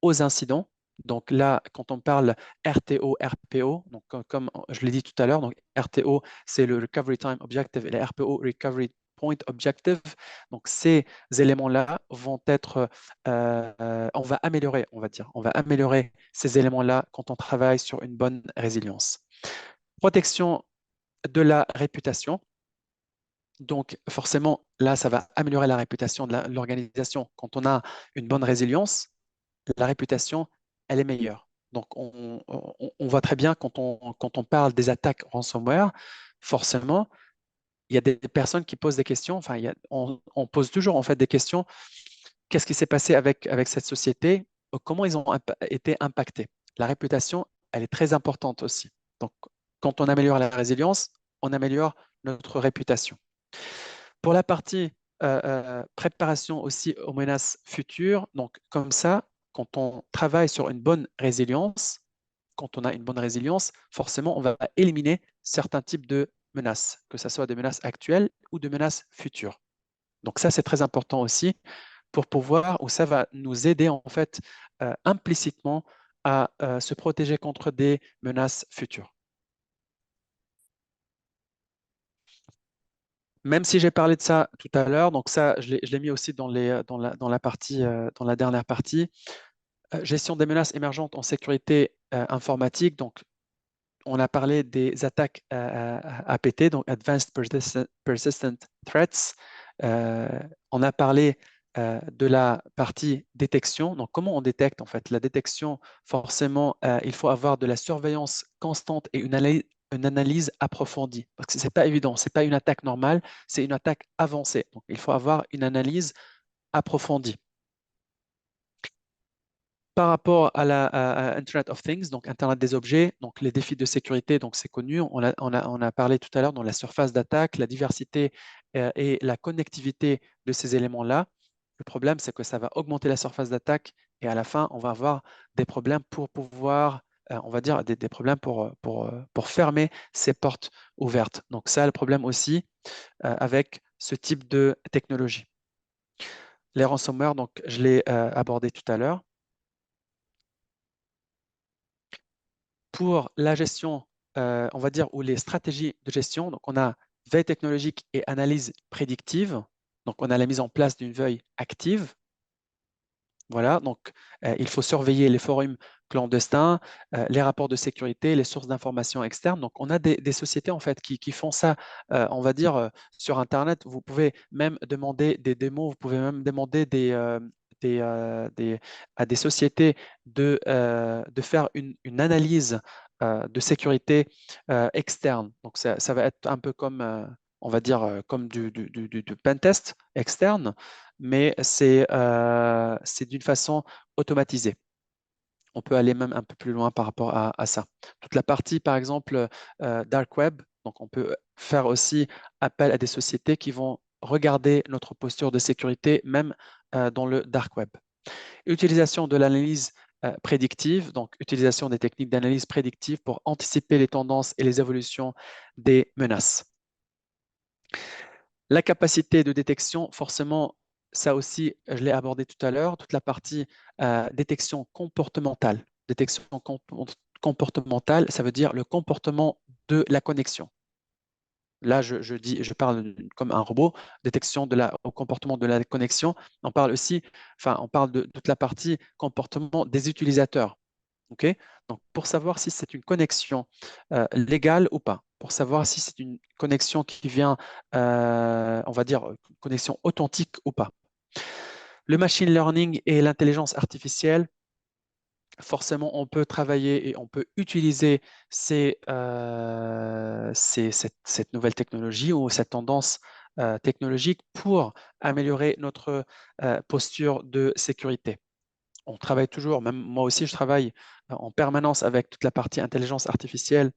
aux incidents. Donc là, quand on parle RTO, RPO, donc comme je l'ai dit tout à l'heure, donc RTO, c'est le Recovery Time Objective et le RPO, Recovery Point Objective. Donc ces éléments-là vont être, on va améliorer, on va dire, on va améliorer ces éléments-là quand on travaille sur une bonne résilience. Protection de la réputation. Donc, forcément, là, ça va améliorer la réputation de l'organisation. Quand on a une bonne résilience, la réputation, elle est meilleure. Donc, on voit très bien quand on parle des attaques ransomware, forcément, il y a des personnes qui posent des questions. Enfin, on pose toujours en fait des questions. Qu'est-ce qui s'est passé avec cette société? Comment ils ont été impactés? La réputation, elle est très importante aussi. Donc, quand on améliore la résilience, on améliore notre réputation. Pour la partie préparation aussi aux menaces futures, donc comme ça, quand on travaille sur une bonne résilience, quand on a une bonne résilience, forcément, on va éliminer certains types de menaces, que ce soit des menaces actuelles ou des menaces futures. Donc ça, c'est très important aussi pour pouvoir, ou ça va nous aider en fait implicitement à se protéger contre des menaces futures. Même si j'ai parlé de ça tout à l'heure, donc ça, je l'ai mis aussi dans la partie, dans la dernière partie. Gestion des menaces émergentes en sécurité informatique. Donc, on a parlé des attaques APT, donc Advanced Persistent Threats. On a parlé de la partie détection. Donc, comment on détecte en fait? La détection, forcément, il faut avoir de la surveillance constante et une analyse approfondie. Parce que ce n'est pas évident, ce n'est pas une attaque normale, c'est une attaque avancée. Donc, il faut avoir une analyse approfondie. Par rapport à Internet of Things, donc Internet des objets, donc les défis de sécurité, donc c'est connu, on a parlé tout à l'heure dans la surface d'attaque, la diversité et la connectivité de ces éléments-là. Le problème, c'est que ça va augmenter la surface d'attaque et à la fin, on va avoir des problèmes pour pouvoir, on va dire, des problèmes pour fermer ces portes ouvertes. Donc ça, le problème aussi avec ce type de technologie. Les ransomware, donc je l'ai abordé tout à l'heure. Pour la gestion, on va dire, ou les stratégies de gestion, donc on a veille technologique et analyse prédictive. Donc, on a la mise en place d'une veille active. Voilà, donc il faut surveiller les forums clandestins, les rapports de sécurité, les sources d'informations externes. Donc, on a des sociétés en fait qui font ça, on va dire, sur Internet. Vous pouvez même demander des démos, vous pouvez même demander à des sociétés de faire une analyse de sécurité externe. Donc, ça va être un peu comme, on va dire, comme du pentest externe, mais c'est d'une façon automatisée. On peut aller même un peu plus loin par rapport à ça. Toute la partie, par exemple, dark web, donc on peut faire aussi appel à des sociétés qui vont regarder notre posture de sécurité, même dans le dark web. Utilisation de l'analyse prédictive, donc utilisation des techniques d'analyse prédictive pour anticiper les tendances et les évolutions des menaces. La capacité de détection, forcément, ça aussi, je l'ai abordé tout à l'heure, toute la partie détection comportementale. Détection comportementale, ça veut dire le comportement de la connexion. Là, je parle comme un robot, détection au comportement de la connexion. On parle aussi, enfin, on parle de toute la partie comportement des utilisateurs. OK? Donc, pour savoir si c'est une connexion légale ou pas, pour savoir si c'est une connexion qui vient, on va dire, connexion authentique ou pas. Le machine learning et l'intelligence artificielle, forcément, on peut travailler et on peut utiliser cette nouvelle technologie ou cette tendance technologique pour améliorer notre posture de sécurité. On travaille toujours, même moi aussi, je travaille en permanence avec toute la partie intelligence artificielle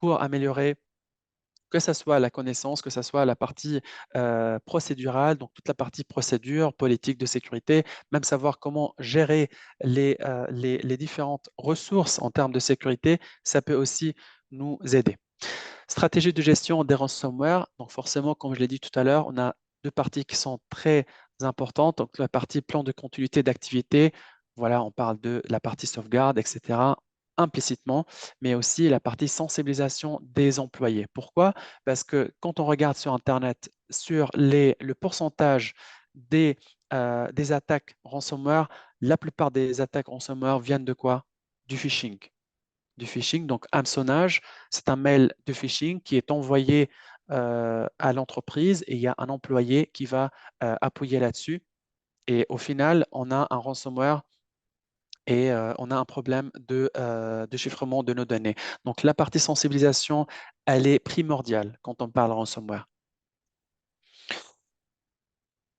pour améliorer que ce soit la connaissance, que ce soit la partie procédurale, donc toute la partie procédure, politique de sécurité, même savoir comment gérer les différentes ressources en termes de sécurité, ça peut aussi nous aider. Stratégie de gestion des ransomware, donc forcément, comme je l'ai dit tout à l'heure, on a deux parties qui sont très importantes. Donc la partie plan de continuité d'activité, voilà, on parle de la partie sauvegarde, etc., implicitement, mais aussi la partie sensibilisation des employés. Pourquoi? Parce que quand on regarde sur Internet, sur le pourcentage des attaques ransomware, la plupart des attaques ransomware viennent de quoi? Du phishing. Du phishing, donc hameçonnage, c'est un mail de phishing qui est envoyé à l'entreprise et il y a un employé qui va appuyer là-dessus. Et au final, on a un ransomware et on a un problème de chiffrement de nos données. Donc la partie sensibilisation, elle est primordiale quand on parle ransomware.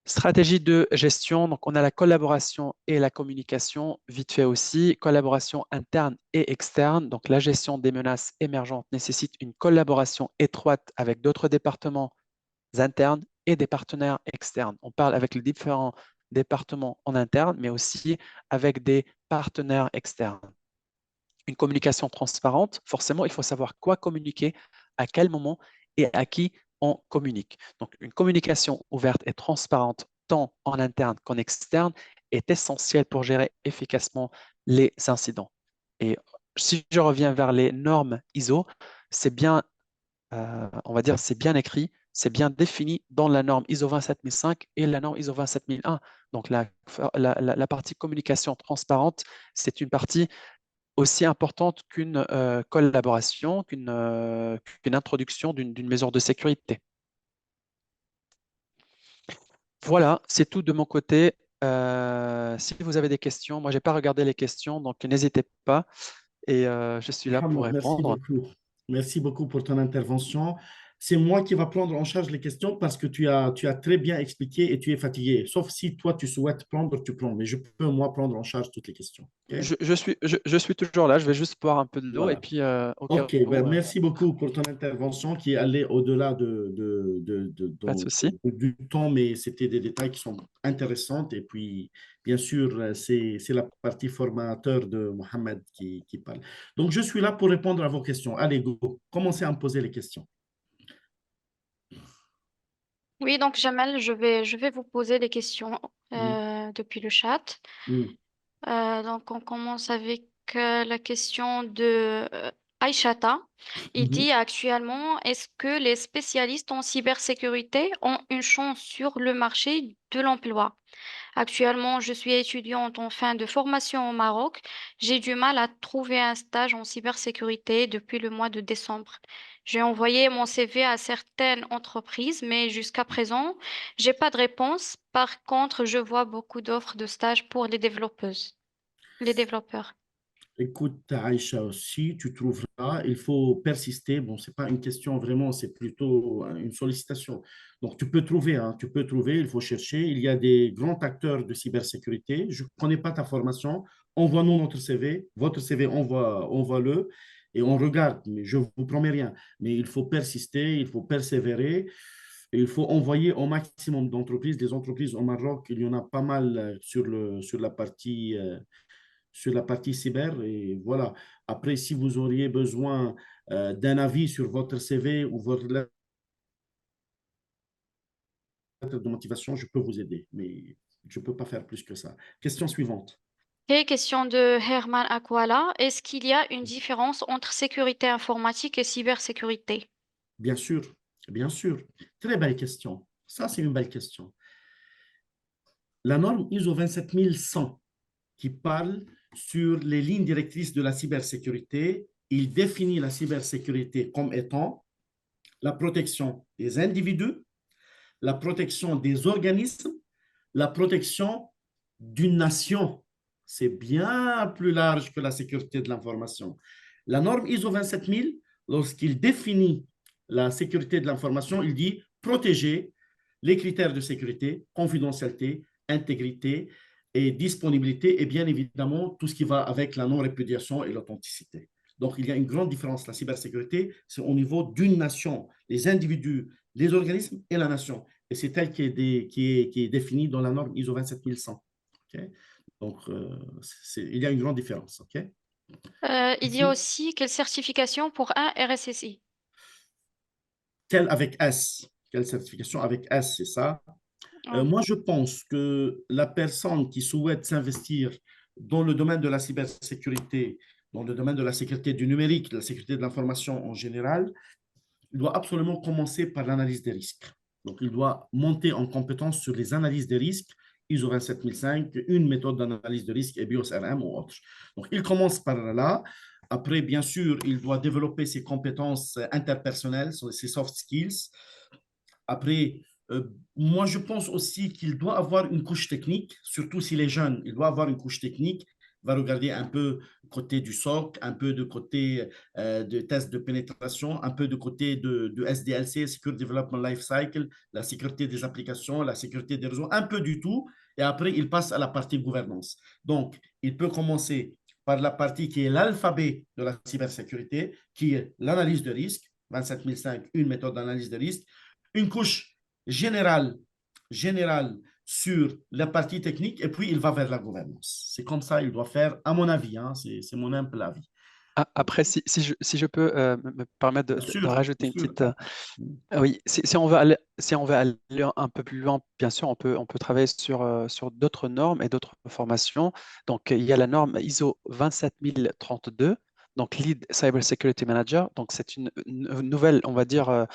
Stratégie de gestion, donc on a la collaboration et la communication, vite fait aussi, collaboration interne et externe. Donc la gestion des menaces émergentes nécessite une collaboration étroite avec d'autres départements internes et des partenaires externes. On parle avec les différents départements en interne, mais aussi avec des partenaires externes. Une communication transparente, forcément, il faut savoir quoi communiquer, à quel moment et à qui on communique. Donc, une communication ouverte et transparente, tant en interne qu'en externe, est essentielle pour gérer efficacement les incidents. Et si je reviens vers les normes ISO, c'est bien, on va dire, c'est bien écrit, c'est bien défini dans la norme ISO 27005 et la norme ISO 27001. Donc, la partie communication transparente, c'est une partie aussi importante qu'une collaboration, qu'une introduction d'une mesure de sécurité. Voilà, c'est tout de mon côté. Si vous avez des questions, moi, je n'ai pas regardé les questions, donc n'hésitez pas et je suis là pour
Mohamed, merci
répondre.
beaucoup. Merci beaucoup pour ton intervention. C'est moi qui va prendre en charge les questions parce que tu as très bien expliqué et tu es fatigué. Sauf si toi, tu souhaites prendre, tu prends. Mais je peux, moi, prendre en charge toutes les questions. OK?
Je suis toujours là, je vais juste boire un peu de l'eau et
Voilà.
puis au cas
OK. Ben,
où,
merci beaucoup pour ton intervention qui est allée au-delà
pas de souci.
du temps, mais c'était des détails qui sont intéressants. Et puis, bien sûr, c'est la partie formateur de Mohamed qui parle. Donc, je suis là pour répondre à vos questions. Allez, go. Commencez à me poser les questions.
Oui, donc Jamal, je vais vous poser des questions
Mm,
depuis le chat.
mm,
Donc, on commence avec la question de Aïchata. Il
mhm.
dit actuellement, est-ce que les spécialistes en cybersécurité ont une chance sur le marché de l'emploi? Actuellement, je suis étudiante en fin de formation au Maroc. J'ai du mal à trouver un stage en cybersécurité depuis le mois de décembre. J'ai envoyé mon CV à certaines entreprises, mais jusqu'à présent, j'ai pas de réponse. Par contre, je vois beaucoup d'offres de stages pour les développeuses, les développeurs.
Écoute, Aïcha aussi, tu trouveras, il faut persister. Bon, c'est pas une question vraiment, c'est plutôt une sollicitation. Donc, tu peux trouver, hein, tu peux trouver, il faut chercher. Il y a des grands acteurs de cybersécurité. Je ne connais pas ta formation. Envoie-nous notre CV. Votre CV, envoie-le et on regarde. Mais je ne vous promets rien. Mais il faut persister, il faut persévérer. Et il faut envoyer au maximum d'entreprises. Des entreprises au Maroc, il y en a pas mal sur la partie cyber. Et voilà. Après, si vous auriez besoin d'un avis sur votre CV ou votre lettre de motivation, je peux vous aider. Mais je ne peux pas faire plus que ça. Question suivante.
Et question de Herman Aquala. Est-ce qu'il y a une différence entre sécurité informatique et cybersécurité?
Bien sûr, bien sûr. Très belle question. Ça, c'est une belle question. La norme ISO 27100 qui parle sur les lignes directrices de la cybersécurité, il définit la cybersécurité comme étant la protection des individus, la protection des organismes, la protection d'une nation. C'est bien plus large que la sécurité de l'information. La norme ISO 27000, lorsqu'il définit la sécurité de l'information, il dit protéger les critères de sécurité, confidentialité, intégrité et disponibilité, et bien évidemment tout ce qui va avec la non-répudiation et l'authenticité. Donc, il y a une grande différence. La cybersécurité, c'est au niveau d'une nation, les individus, les organismes et la nation. Et c'est elle qui est définie dans la norme ISO 27100. Okay? Donc, il y a une grande différence. Okay?
Il y a aussi quelle certification pour un RSSI?
Quelle avec S? Quelle certification avec S, c'est ça?
Oui.
Moi, je pense que la personne qui souhaite s'investir dans le domaine de la cybersécurité, dans le domaine de la sécurité du numérique, de la sécurité de l'information en général, il doit absolument commencer par l'analyse des risques. Donc, il doit monter en compétence sur les analyses des risques, ISO 27005, une méthode d'analyse de risque et BIOS-RM ou autre. Donc, il commence par là. Après, bien sûr, il doit développer ses compétences interpersonnelles, ses soft skills. Après, moi, je pense aussi qu'il doit avoir une couche technique, surtout s'il est jeune, il doit avoir une couche technique. Il va regarder un peu côté du SOC, un peu de côté de tests de pénétration, un peu de côté de SDLC, Secure Development Life Cycle, la sécurité des applications, la sécurité des réseaux, un peu du tout. Et après, il passe à la partie gouvernance. Donc, il peut commencer par la partie qui est l'alphabet de la cybersécurité, qui est l'analyse de risque, 27005, une méthode d'analyse de risque, une couche générale sur la partie technique et puis il va vers la gouvernance. C'est comme ça il doit faire, à mon avis, hein, c'est mon humble avis.
Après, si je peux me permettre
Bien
de
sûr,
rajouter
bien
une
sûr.
petite. Oui, si on veut aller un peu plus loin, bien sûr, on peut travailler sur d'autres normes et d'autres formations. Donc, il y a la norme ISO 27032. donc Lead Cyber Security Manager. Donc, c'est une nouvelle, on va dire,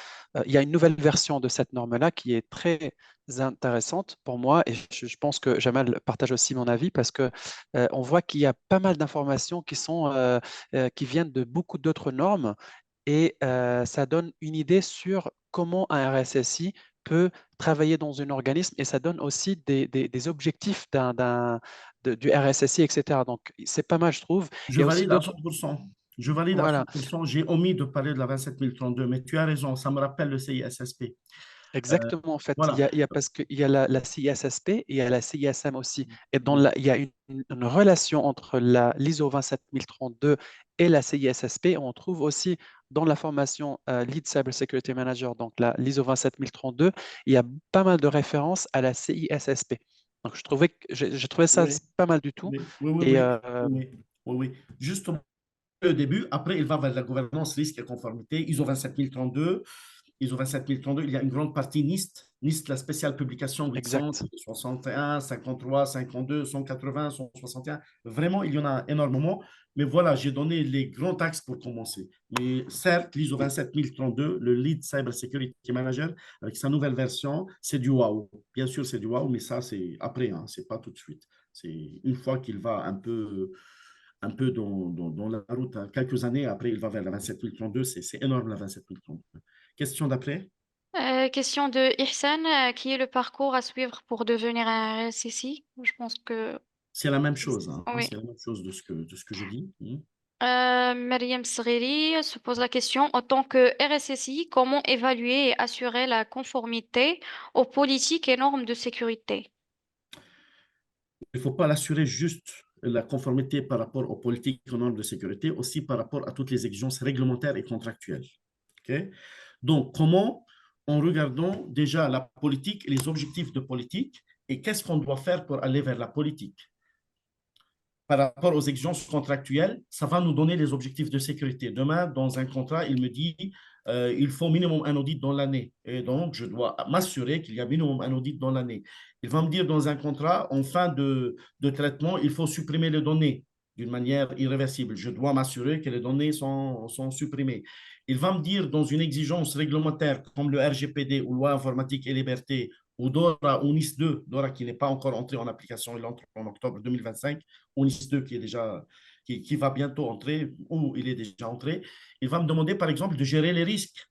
il y a une nouvelle version de cette norme-là qui est très intéressante pour moi et je pense que Jamal partage aussi mon avis parce que on voit qu'il y a pas mal d'informations qui viennent de beaucoup d'autres normes et ça donne une idée sur comment un RSSI peut travailler dans un organisme et ça donne aussi des objectifs du RSSI, etc. Donc, c'est pas mal, je trouve. Il
Je
y a aussi
valide à
d'autres.
100%. Je valide à
Voilà,
100%. J'ai omis de parler de la 27032, mais tu as raison, ça me rappelle le CISSP.
exactement. En fait,
Voilà.
il y a parce qu'il y a la CISSP et il y a la CISM aussi. Et il y a une relation entre l'ISO 27032 et la CISSP. On trouve aussi dans la formation Lead Cyber Security Manager, donc l'ISO 27032, il y a pas mal de références à la CISSP. Donc, j'ai trouvé ça
Oui,
pas mal du tout.
oui, oui, oui,
Et
oui, oui, oui, oui. Justement, le début, après, il va vers la gouvernance, risque et conformité, ISO 27032. ISO 27032, il y a une grande partie NIST. NIST, la spéciale publication glissante,
exact.
61, 53, 52, 180, 161. Vraiment, il y en a énormément. Mais voilà, j'ai donné les grands axes pour commencer. Mais certes, l'ISO 27032, le Lead Cyber Security Manager, avec sa nouvelle version, c'est du wow. Bien sûr, c'est du wow, mais ça, c'est après, hein, c'est pas tout de suite. C'est une fois qu'il va un peu dans la route, hein. Quelques années après, il va vers la 27032. C'est énorme, la 27032. Question d'après?
Question de Ihsan, qui est le parcours à suivre pour devenir un RSSI? Je pense que
C'est la même chose, hein.
oui.
C'est la même chose de ce que je dis. Hmm.
Mariam Sriri se pose la question, en tant que RSSI, comment évaluer et assurer la conformité aux politiques et normes de sécurité?
Il ne faut pas l'assurer juste la conformité par rapport aux politiques et aux normes de sécurité, aussi par rapport à toutes les exigences réglementaires et contractuelles. OK? Donc, comment? En regardant déjà la politique et les objectifs de politique et qu'est-ce qu'on doit faire pour aller vers la politique. Par rapport aux exigences contractuelles, ça va nous donner les objectifs de sécurité. Demain, dans un contrat, il me dit il faut minimum un audit dans l'année. Et donc, je dois m'assurer qu'il y a minimum un audit dans l'année. Il va me dire dans un contrat, en fin de traitement, il faut supprimer les données d'une manière irréversible. Je dois m'assurer que les données sont supprimées. Il va me dire dans une exigence réglementaire comme le RGPD ou loi informatique et liberté ou DORA ou NIS 2, DORA qui n'est pas encore entré en application, il entre en octobre 2025, ou NIS 2 qui est déjà qui va bientôt entrer ou il est déjà entré, il va me demander par exemple de gérer les risques.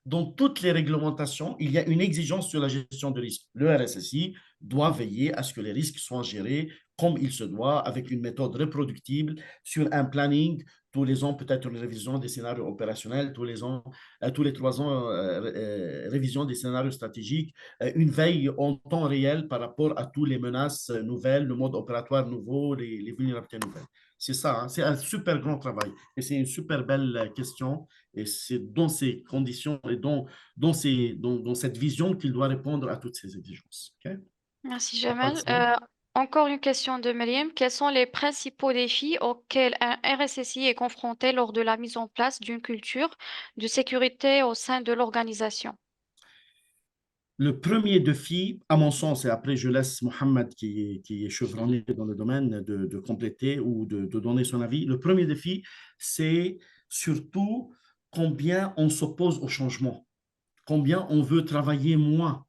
Dans toutes les réglementations, il y a une exigence sur la gestion de risques. Le RSSI doit veiller à ce que les risques soient gérés comme il se doit, avec une méthode reproductible, sur un planning, tous les ans, peut-être une révision des scénarios opérationnels, tous les ans, tous les 3 ans, révision des scénarios stratégiques, une veille en temps réel par rapport à toutes les menaces nouvelles, le mode opératoire nouveau, les vulnérabilités nouvelles. C'est ça, hein, c'est un super grand travail et c'est une super belle question. Et c'est dans ces conditions et dans cette vision qu'il doit répondre à toutes ces exigences. Okay?
Merci
À part
Jamal.
ça,
Encore une question de Mariam. Quels sont les principaux défis auxquels un RSSI est confronté lors de la mise en place d'une culture de sécurité au sein de l'organisation?
le premier défi, à mon sens, et après je laisse Mohamed qui est chevronné dans le domaine de compléter ou de donner son avis. Le premier défi, c'est surtout combien on s'oppose au changement, combien on veut travailler moins,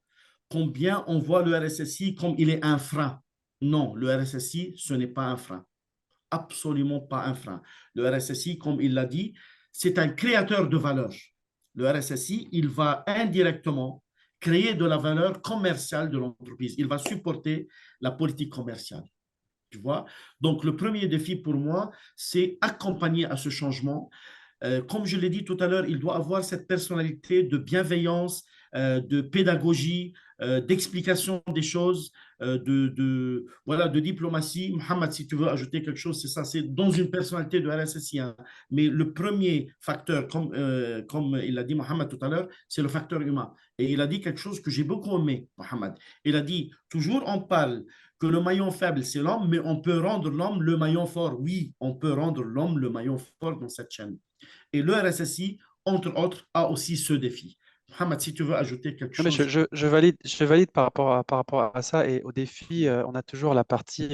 combien on voit le RSSI comme il est un frein. Non, le RSSI, ce n'est pas un frein. Absolument pas un frein. Le RSSI, comme il l'a dit, c'est un créateur de valeur. Le RSSI, il va indirectement créer de la valeur commerciale de l'entreprise. Il va supporter la politique commerciale. Tu vois? Donc, le premier défi pour moi, c'est accompagner à ce changement. Comme je l'ai dit tout à l'heure, il doit avoir cette personnalité de bienveillance, de pédagogie, d'explication des choses, voilà, de diplomatie. Mohamed, si tu veux ajouter quelque chose, c'est ça, c'est dans une personnalité de RSSI. Hein. Mais le premier facteur, comme il a dit Mohamed tout à l'heure, c'est le facteur humain. Et il a dit quelque chose que j'ai beaucoup aimé, Mohamed. Il a dit, toujours on parle que le maillon faible, c'est l'homme, mais on peut rendre l'homme le maillon fort. Oui, on peut rendre l'homme le maillon fort dans cette chaîne. Et le RSSI, entre autres, a aussi ce défi. Mohamed, si tu veux ajouter quelque
Non, mais
chose.
je valide par rapport à ça et au défi, on a toujours la partie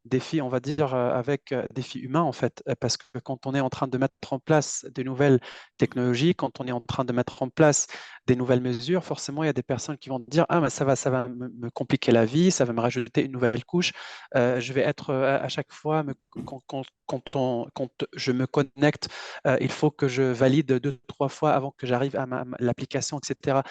défi, on va dire, avec défi humain, en fait, parce que quand on est en train de mettre en place de nouvelles technologies, quand on est en train de mettre en place des nouvelles mesures, forcément, il y a des personnes qui vont dire, ah, mais ça va me compliquer la vie, ça va me rajouter une nouvelle couche. Je vais être à chaque fois, quand je me connecte, il faut que je valide 2, 3 fois avant que j'arrive à l'application, etc.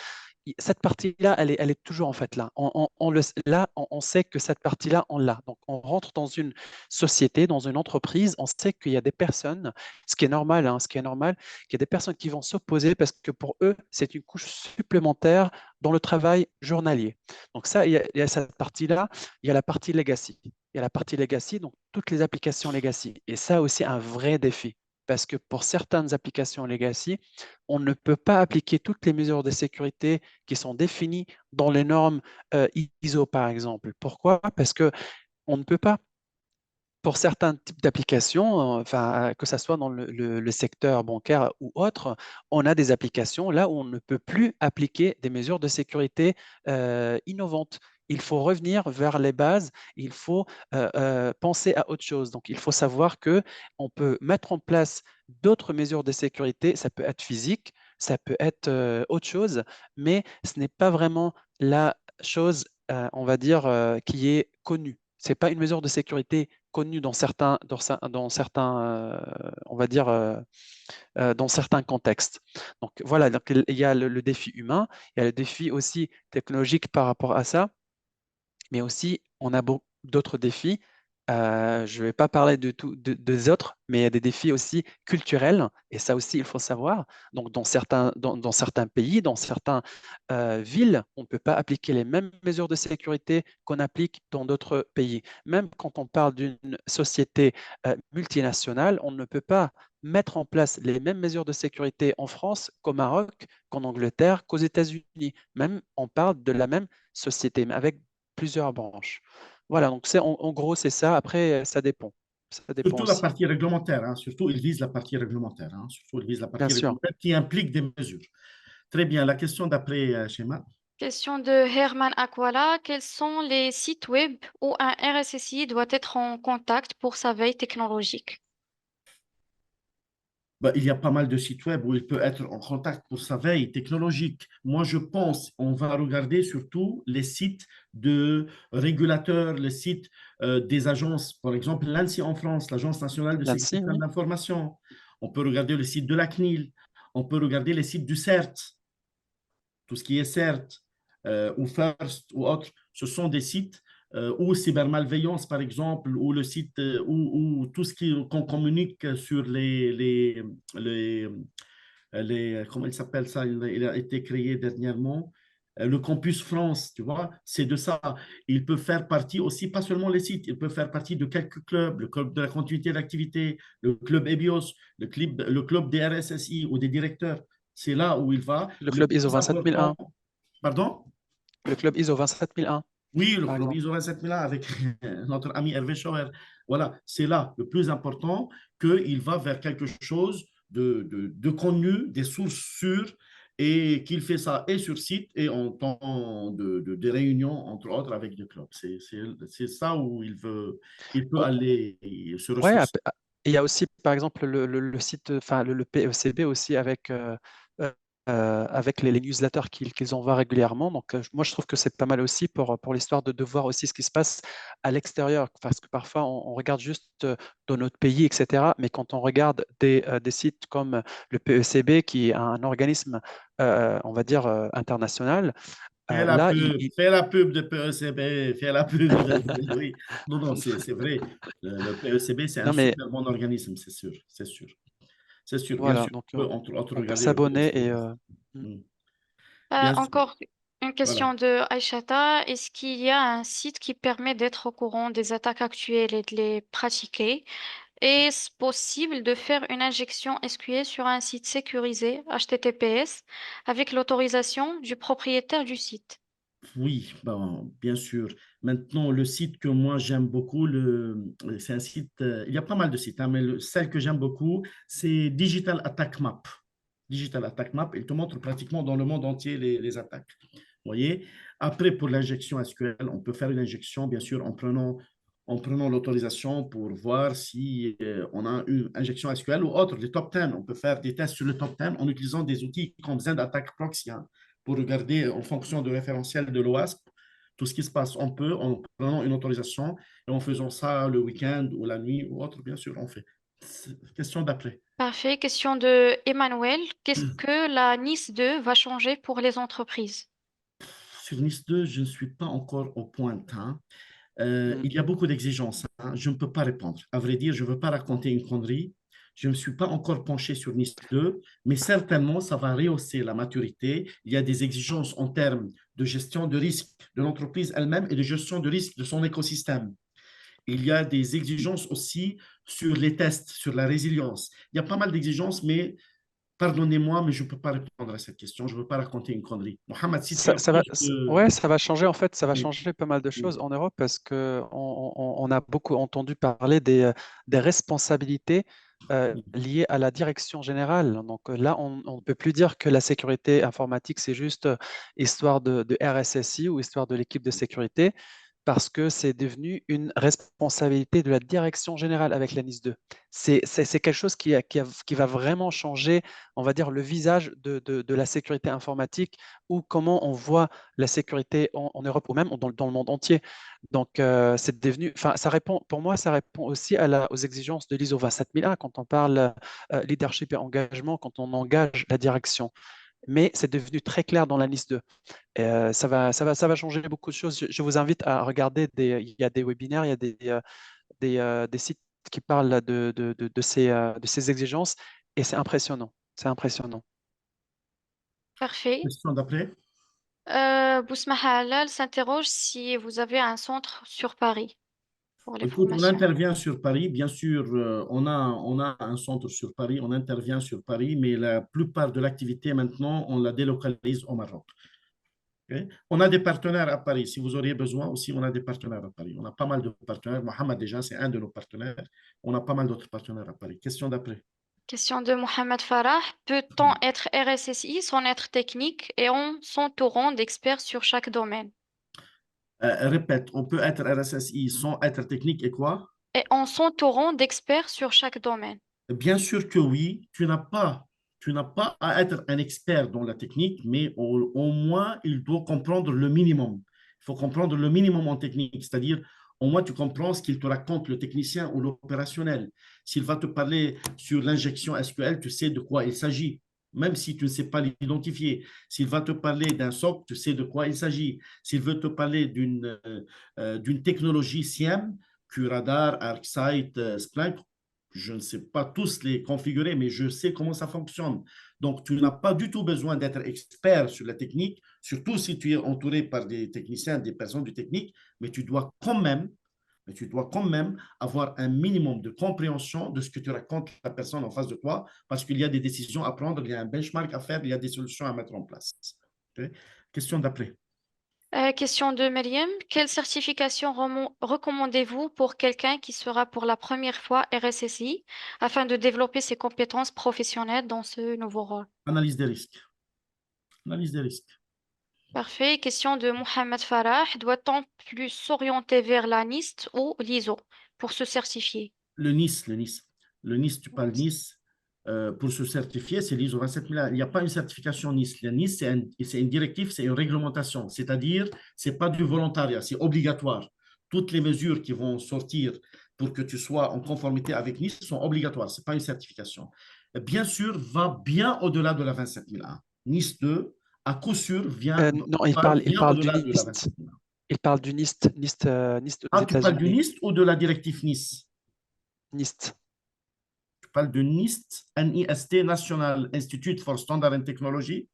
Cette partie-là, elle est toujours en fait là. On sait que cette partie-là, on l'a. Donc, on rentre dans une société, dans une entreprise, on sait qu'il y a des personnes, ce qui est normal, hein, ce qui est normal, qu'il y a des personnes qui vont s'opposer parce que pour eux, c'est une couche supplémentaire dans le travail journalier. Donc ça, il y a cette partie-là, il y a la partie legacy. Il y a la partie legacy, donc toutes les applications legacy. Et ça aussi, un vrai défi. Parce que pour certaines applications legacy, on ne peut pas appliquer toutes les mesures de sécurité qui sont définies dans les normes ISO, par exemple. Pourquoi? Parce que on ne peut pas, pour certains types d'applications, enfin, que ce soit dans le secteur bancaire ou autre, on a des applications là où on ne peut plus appliquer des mesures de sécurité innovantes. Il faut revenir vers les bases, il faut penser à autre chose. Donc, il faut savoir que on peut mettre en place d'autres mesures de sécurité. Ça peut être physique, ça peut être autre chose, mais ce n'est pas vraiment la chose, on va dire, qui est connue. C'est pas une mesure de sécurité connue on va dire, dans certains contextes. Donc voilà, donc, il y a le défi humain, il y a le défi aussi technologique par rapport à ça, mais aussi on a d'autres défis. Je ne vais pas parler des autres, mais il y a des défis aussi culturels, et ça aussi, il faut savoir. Donc, dans certains pays, dans certaines villes, on ne peut pas appliquer les mêmes mesures de sécurité qu'on applique dans d'autres pays. Même quand on parle d'une société multinationale, on ne peut pas mettre en place les mêmes mesures de sécurité en France qu'au Maroc, qu'en Angleterre, qu'aux États-Unis. Même, on parle de la même société, mais avec plusieurs branches. Voilà, donc en gros, c'est ça. Après, ça dépend. Ça dépend
Surtout la
aussi.
partie réglementaire, hein. Surtout, il vise la partie réglementaire, hein. Surtout, il vise la
Bien
partie
sûr.
réglementaire qui implique des mesures. Très bien. La question d'après, Schéma.
Question de Herman Aquala. Quels sont les sites web où un RSSI doit être en contact pour sa veille technologique?
Ben, il y a pas mal de sites web où il peut être en contact pour sa veille technologique. Moi, je pense on va regarder surtout les sites de régulateurs, les sites des agences. Par exemple, l'ANSSI en France, l'Agence nationale de sécurité
L'ANSSI,
de
oui.
l'information. On peut regarder le site de la CNIL. On peut regarder les sites du CERT, tout ce qui est CERT ou FIRST ou autre. Ce sont des sites ou cybermalveillance, par exemple, ou le site ou tout ce qu'on communique sur les comment il s'appelle ça, il a été créé dernièrement, le Campus France, tu vois, c'est de ça. Il peut faire partie aussi, pas seulement les sites, il peut faire partie de quelques clubs, le club de la continuité d'activité, le club EBIOS, le club des RSSI ou des directeurs. C'est là où il va.
Le
Le
club ISO
plus important,
27001.
pardon?
Le club ISO 27001,
Oui, le
par
club
exemple.
ISO 27001 avec notre ami Hervé Schauer. Voilà, c'est là le plus important qu'il va vers quelque chose de connu, des sources sûres, et qu'il fait ça et sur site et en temps de réunion, entre autres, avec des clubs. C'est ça où il peut
On-
aller se
ouais,
ressourcer.
il y a aussi, par exemple, le site, enfin, le PECB aussi euh, avec les newsletters qu'ils envoient régulièrement. Donc, moi, je trouve que c'est pas mal aussi pour l'histoire de voir aussi ce qui se passe à l'extérieur. Parce que parfois, on regarde juste dans notre pays, etc. Mais quand on regarde des sites comme le PECB, qui est un organisme, on va dire, international, là,
Fais la pub de PECB, fais la pub. Oui, non, non, c'est vrai. Le PECB, c'est un
non, mais
super bon organisme, c'est sûr, c'est sûr. C'est sûr, bien
voilà,
sûr.
donc
On peut, entre autres,
on peut
regarder le
s'abonner et
PECB. Mm. Bien sûr,
Encore une question
voilà.
de Aïchata. Est-ce qu'il y a un site qui permet d'être au courant des attaques actuelles et de les pratiquer? Est-ce possible de faire une injection SQL sur un site sécurisé HTTPS avec l'autorisation du propriétaire du site?
Oui, bon, bien sûr. Maintenant, le site que moi j'aime beaucoup, c'est un site, il y a pas mal de sites, hein, mais celle que j'aime beaucoup, c'est Digital Attack Map. Digital Attack Map, il te montre pratiquement dans le monde entier les attaques. Vous voyez? Après, pour l'injection SQL, on peut faire une injection, bien sûr, en prenant l'autorisation pour voir si on a une injection SQL ou autre, les top 10. On peut faire des tests sur le top 10 en utilisant des outils comme ZAttack Proxy hein, pour regarder en fonction du référentiel de l'OASP tout ce qui se passe. On peut, en prenant une autorisation et en faisant ça le week-end ou la nuit ou autre, bien sûr, on fait. Question d'après.
Parfait. Question de Emmanuel. Qu'est-ce que la NIS 2 va changer pour les entreprises?
Sur NIS 2, je ne suis pas encore au point. Hein.
Mm.
Il y a beaucoup d'exigences. Hein. Je ne peux pas répondre. À vrai dire, je ne veux pas raconter une connerie. Je ne me suis pas encore penché sur NIS 2, mais certainement, ça va rehausser la maturité. Il y a des exigences en termes de gestion de risque de l'entreprise elle-même et de gestion de risque de son écosystème. Il y a des exigences aussi sur les tests, sur la résilience. Il y a pas mal d'exigences, mais pardonnez-moi, mais je ne peux pas répondre à cette question. Je ne veux pas raconter une connerie. Mohamed, si tu as
Ça va,
plus de...
ouais, ça va changer en fait, ça va
Oui,
changer pas mal de
oui,
choses en Europe parce que on a beaucoup entendu parler des responsabilités liées à la direction générale. Donc là, on ne peut plus dire que la sécurité informatique, c'est juste histoire de RSSI ou histoire de l'équipe de sécurité, parce que c'est devenu une responsabilité de la direction générale avec la NIS 2. C'est quelque chose qui va vraiment changer, on va dire, le visage de la sécurité informatique ou comment on voit la sécurité en Europe ou même dans le monde entier. Donc, c'est devenu, enfin, ça répond, pour moi, ça répond aussi aux exigences de l'ISO 27001 quand on parle leadership et engagement, quand on engage la direction. Mais c'est devenu très clair dans la liste 2. Ça va changer beaucoup de choses. Je vous invite à regarder il y a des webinaires, il y a des sites qui parlent de ces exigences et c'est impressionnant. C'est impressionnant.
Parfait.
question d'après.
Bousmaha Halal s'interroge si vous avez un centre sur Paris pour les
Écoute, on
formations.
intervient sur Paris. Bien sûr, on a un centre sur Paris, on intervient sur Paris, mais la plupart de l'activité maintenant, on la délocalise au Maroc. Ok. On a des partenaires à Paris. Si vous auriez besoin aussi, on a des partenaires à Paris. On a pas mal de partenaires. Mohamed, déjà, c'est un de nos partenaires. On a pas mal d'autres partenaires à Paris. Question d'après.
Question de Mohamed Farah. Peut-on être RSSI sans être technique et en s'entourant d'experts sur chaque domaine?
Répète, on peut être RSSI sans être technique et quoi?
Et en s'entourant d'experts sur chaque domaine.
Bien sûr que oui, tu n'as pas à être un expert dans la technique, mais au moins, il doit comprendre le minimum. Il faut comprendre le minimum en technique, c'est-à-dire, au moins, tu comprends ce qu'il te raconte, le technicien ou l'opérationnel. S'il va te parler sur l'injection SQL, tu sais de quoi il s'agit, même si tu ne sais pas l'identifier. S'il va te parler d'un SOC, tu sais de quoi il s'agit. S'il veut te parler d'une technologie SIEM, QRadar, ArcSight, Splunk, je ne sais pas tous les configurer, mais je sais comment ça fonctionne. Donc, tu n'as pas du tout besoin d'être expert sur la technique, surtout si tu es entouré par des techniciens, des personnes du technique, mais tu dois quand même avoir un minimum de compréhension de ce que tu racontes la personne en face de toi, parce qu'il y a des décisions à prendre, il y a un benchmark à faire, il y a des solutions à mettre en place. Okay? Question d'après.
Question de Myriam. Quelle certification recommandez-vous pour quelqu'un qui sera pour la première fois RSSI afin de développer ses compétences professionnelles dans ce nouveau rôle?
Analyse des risques. Analyse des risques.
Parfait. Question de Mohamed Farah. Doit-on plus s'orienter vers la NIST ou l'ISO pour se certifier?
Le Nice, le Nice. Le Nice, tu parles Nice. Pour se certifier, c'est l'ISO 27000. Il n'y a pas une certification Nice. Le Nice, c'est une directive, c'est une réglementation. C'est-à-dire, ce n'est pas du volontariat, c'est obligatoire. Toutes les mesures qui vont sortir pour que tu sois en conformité avec Nice sont obligatoires. Ce n'est pas une certification. Bien sûr, va bien au-delà de la 27001. Nice 2, à coup sûr,
Non,
va
il
bien
parle du
au-delà de la
NIST.
27001.
Il parle du NIST aux
Ah, tu parles du
États-Unis.
NIST ou de la directive Nice?
NIST.
Je parle de NIST, NIST, National Institute for Standard and Technology.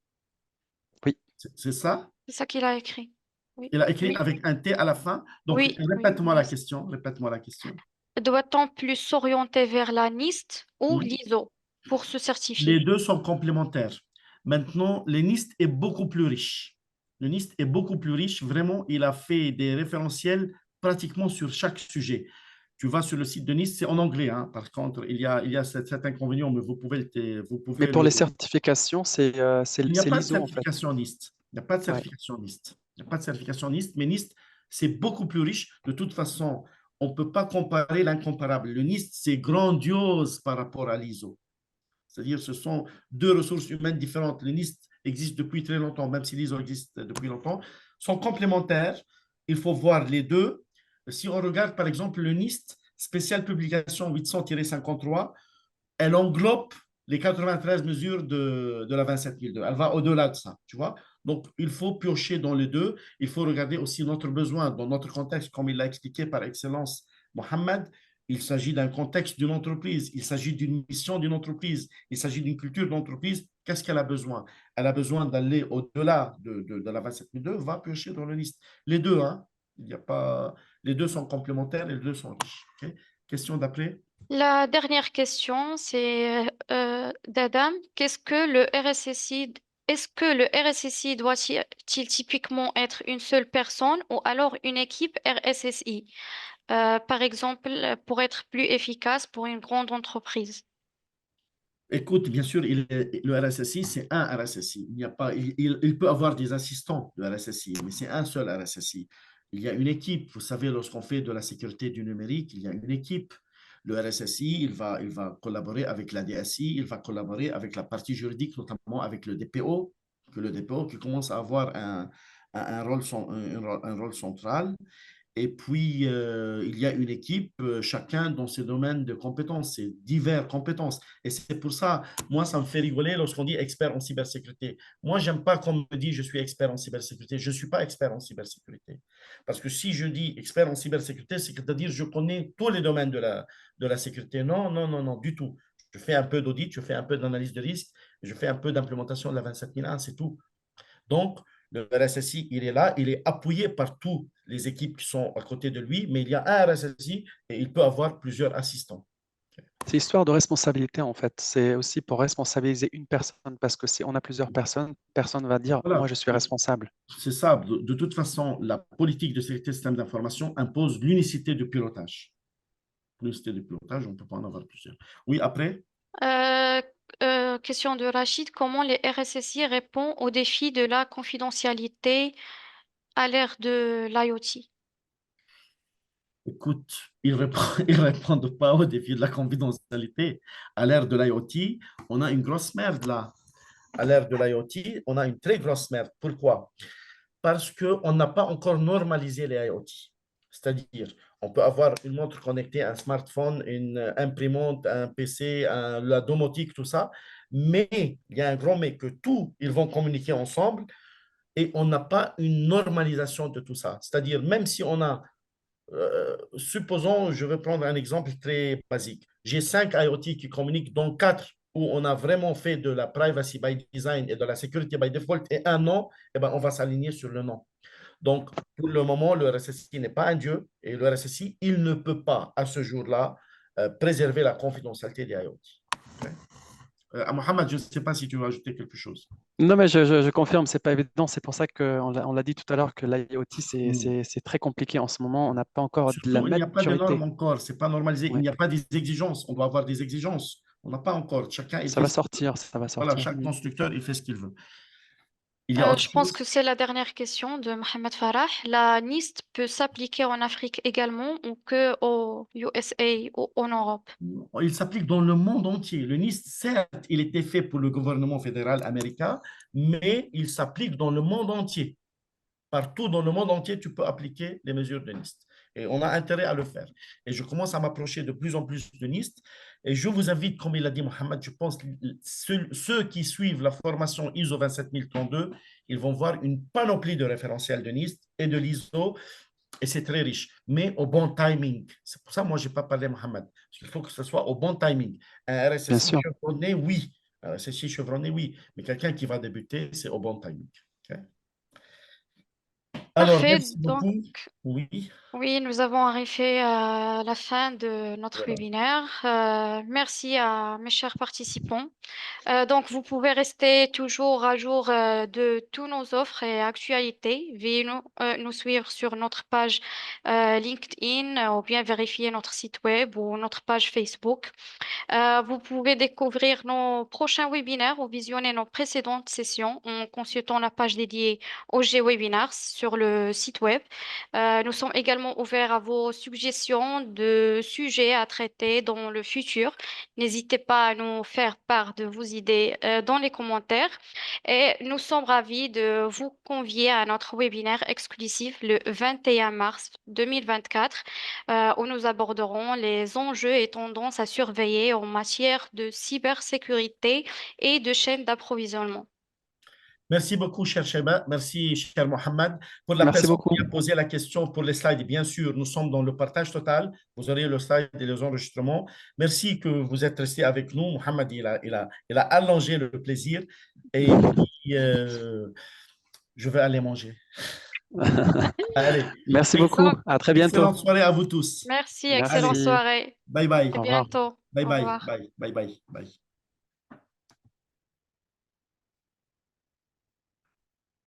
Oui.
C'est ça?
C'est ça qu'il a écrit. Oui.
Il a écrit
Oui.
avec un T à la fin. Donc,
Oui. Oui.
répète-moi la question. Répète-moi la question.
Doit-on plus s'orienter vers la NIST ou
Hmm.
l'ISO pour se
Les
certifier?
deux sont complémentaires. Maintenant, le NIST est beaucoup plus riche. Le NIST est beaucoup plus riche. Vraiment, il a fait des référentiels pratiquement sur chaque sujet. Tu vas sur le site de NIST, c'est en anglais. Hein. Par contre, il y a cet inconvénient, mais vous
Mais
pouvez
pour
le,
les certifications,
il n'y a
c'est
pas de
l'ISO en fait.
certification NIST. Il n'y a pas de
Ouais.
certification NIST. Il n'y a pas de certification NIST, mais NIST, c'est beaucoup plus riche. De toute façon, on ne peut pas comparer l'incomparable. Le NIST, c'est grandiose par rapport à l'ISO. C'est-à-dire ce sont deux ressources humaines différentes. Le NIST existe depuis très longtemps, même si l'ISO existe depuis longtemps, sont complémentaires. Il faut voir les deux. Si on regarde par exemple le NIST, spéciale publication 800-53, elle englobe les 93 mesures de la 27002. Elle va au-delà de ça, tu vois. Donc, il faut piocher dans les deux. Il faut regarder aussi notre besoin dans notre contexte, comme il l'a expliqué par excellence Mohamed. Il s'agit d'un contexte d'une entreprise, il s'agit d'une mission d'une entreprise, il s'agit d'une culture d'entreprise. Qu'est-ce qu'elle a besoin? Elle a besoin d'aller au-delà de la 27002, va piocher dans le liste. Les deux, hein? Il y a pas... Les deux sont complémentaires, les deux sont riches. Okay? Question d'après?
La dernière question, c'est d'Adam. Qu'est-ce que le RSSI, est-ce que le RSSI doit-il typiquement être une seule personne ou alors une équipe RSSI? Par exemple, pour être plus efficace pour une grande entreprise.
Écoute, bien sûr, le RSSI, c'est un RSSI. Il n'y a pas, il peut avoir des assistants de RSSI, mais c'est un seul RSSI. Il y a une équipe. Vous savez, lorsqu'on fait de la sécurité du numérique, il y a une équipe. Le RSSI, il va collaborer avec la DSI, il va collaborer avec la partie juridique, notamment avec le DPO, que le DPO qui commence à avoir un rôle central. Et puis, il y a une équipe, chacun dans ses domaines de compétences, ses diverses compétences. Et c'est pour ça, moi, ça me fait rigoler lorsqu'on dit expert en cybersécurité. Moi, j'aime pas qu'on me dise je suis expert en cybersécurité. Je ne suis pas expert en cybersécurité. Parce que si je dis expert en cybersécurité, c'est-à-dire je connais tous les domaines de la sécurité. Non, non, non, non, du tout. Je fais un peu d'audit, je fais un peu d'analyse de risque, je fais un peu d'implémentation de la 27001, c'est tout. Donc, le RSSI, il est là, il est appuyé par toutes les équipes qui sont à côté de lui, mais il y a un RSSI et il peut avoir plusieurs assistants.
C'est histoire de responsabilité en fait. C'est aussi pour responsabiliser une personne parce que si on a plusieurs personnes, personne va dire moi
Voilà,
je suis responsable.
c'est ça. De toute façon, la politique de sécurité des systèmes d'information impose l'unicité de pilotage. L'unicité de pilotage, on ne peut pas en avoir plusieurs. Oui, après,
Euh, Question de Rachid. Comment les RSSI répondent aux défis de la confidentialité à l'ère de l'IoT?
écoute, ils répondent pas au défi de la confidentialité. À l'ère de l'IoT, on a une grosse merde là. À l'ère de l'IoT, on a une très grosse merde. Pourquoi? Parce qu'on n'a pas encore normalisé les IoT. C'est-à-dire, on peut avoir une montre connectée, un smartphone, une imprimante, un PC, la domotique, tout ça, mais il y a un grand mais que tout, ils vont communiquer ensemble et on n'a pas une normalisation de tout ça. C'est-à-dire, même si on a, supposons, je vais prendre un exemple très basique, j'ai 5 IoT qui communiquent, dont 4 où on a vraiment fait de la privacy by design et de la security by default et un non, eh ben, on va s'aligner sur le non. Donc, pour le moment, le RSSI n'est pas un dieu et le RSSI, il ne peut pas, à ce jour-là, préserver la confidentialité des IoT. Okay. Mohamed, je ne sais pas si tu veux ajouter quelque chose.
Non mais je confirme, c'est pas évident. C'est pour ça qu'on l'a dit tout à l'heure que l'IoT c'est très compliqué en ce moment. On n'a pas encore de la
Surtout, il n'y a pas de normes
maturité.
encore, ce n'est pas normalisé, il
Ouais.
n'y a pas des exigences. On doit avoir des exigences. On n'a pas encore. Chacun, il
Ça
fait
va
ce qu'il veut.
sortir, ça va
Voilà,
sortir.
chaque
Mm.
constructeur, il fait ce qu'il veut. Il y a autre
Je pense
chose?
que c'est la dernière question de Mohamed Farah. La NIST peut s'appliquer en Afrique également ou que aux USA ou en Europe?
Il s'applique dans le monde entier. Le NIST, certes, il était fait pour le gouvernement fédéral américain, mais il s'applique dans le monde entier. Partout dans le monde entier, tu peux appliquer les mesures de NIST. Et on a intérêt à le faire. Et je commence à m'approcher de plus en plus de NIST. Et je vous invite, comme il l'a dit Mohamed, je pense que ceux qui suivent la formation ISO 27032, ils vont voir une panoplie de référentiels de NIST et de l'ISO. Et c'est très riche, mais au bon timing. C'est pour ça que moi, je n'ai pas parlé Mohamed. Parce qu'il faut que ce soit au bon timing. Un
Bien
RSSI
sûr.
chevronné, oui. Un RSSI chevronné, oui. Mais quelqu'un qui va débuter, c'est au bon timing. Okay. Alors,
Parfait.
merci
Donc,
beaucoup. Oui,
oui, nous avons arrivé à la fin de notre
voilà.
webinaire. Merci à mes chers participants. Donc, vous pouvez rester toujours à jour de tous nos offres et actualités. Veuillez nous suivre sur notre page LinkedIn ou bien vérifier notre site web ou notre page Facebook. Vous pouvez découvrir nos prochains webinaires ou visionner nos précédentes sessions en consultant la page dédiée au G-Webinars sur le le site web. Nous sommes également ouverts à vos suggestions de sujets à traiter dans le futur. N'hésitez pas à nous faire part de vos idées dans les commentaires. Et nous sommes ravis de vous convier à notre webinaire exclusif le 21 mars 2024, où nous aborderons les enjeux et tendances à surveiller en matière de cybersécurité et de chaîne d'approvisionnement.
Merci beaucoup, cher Sheba. Merci, cher Mohamed. Pour la
Merci
personne qui
beaucoup.
a posé la question pour les slides, bien sûr, nous sommes dans le partage total. Vous aurez le slide et les enregistrements. Merci que vous êtes resté avec nous. Mohamed, il a allongé le plaisir. Et puis, je vais aller manger. Allez,
Merci beaucoup.
excellente,
À très bientôt.
excellente soirée à vous tous.
Merci, excellente
Allez,
Merci.
soirée.
bye bye.
À
Au revoir.
bientôt.
Bye
Au
bye.
revoir.
Bye bye bye bye.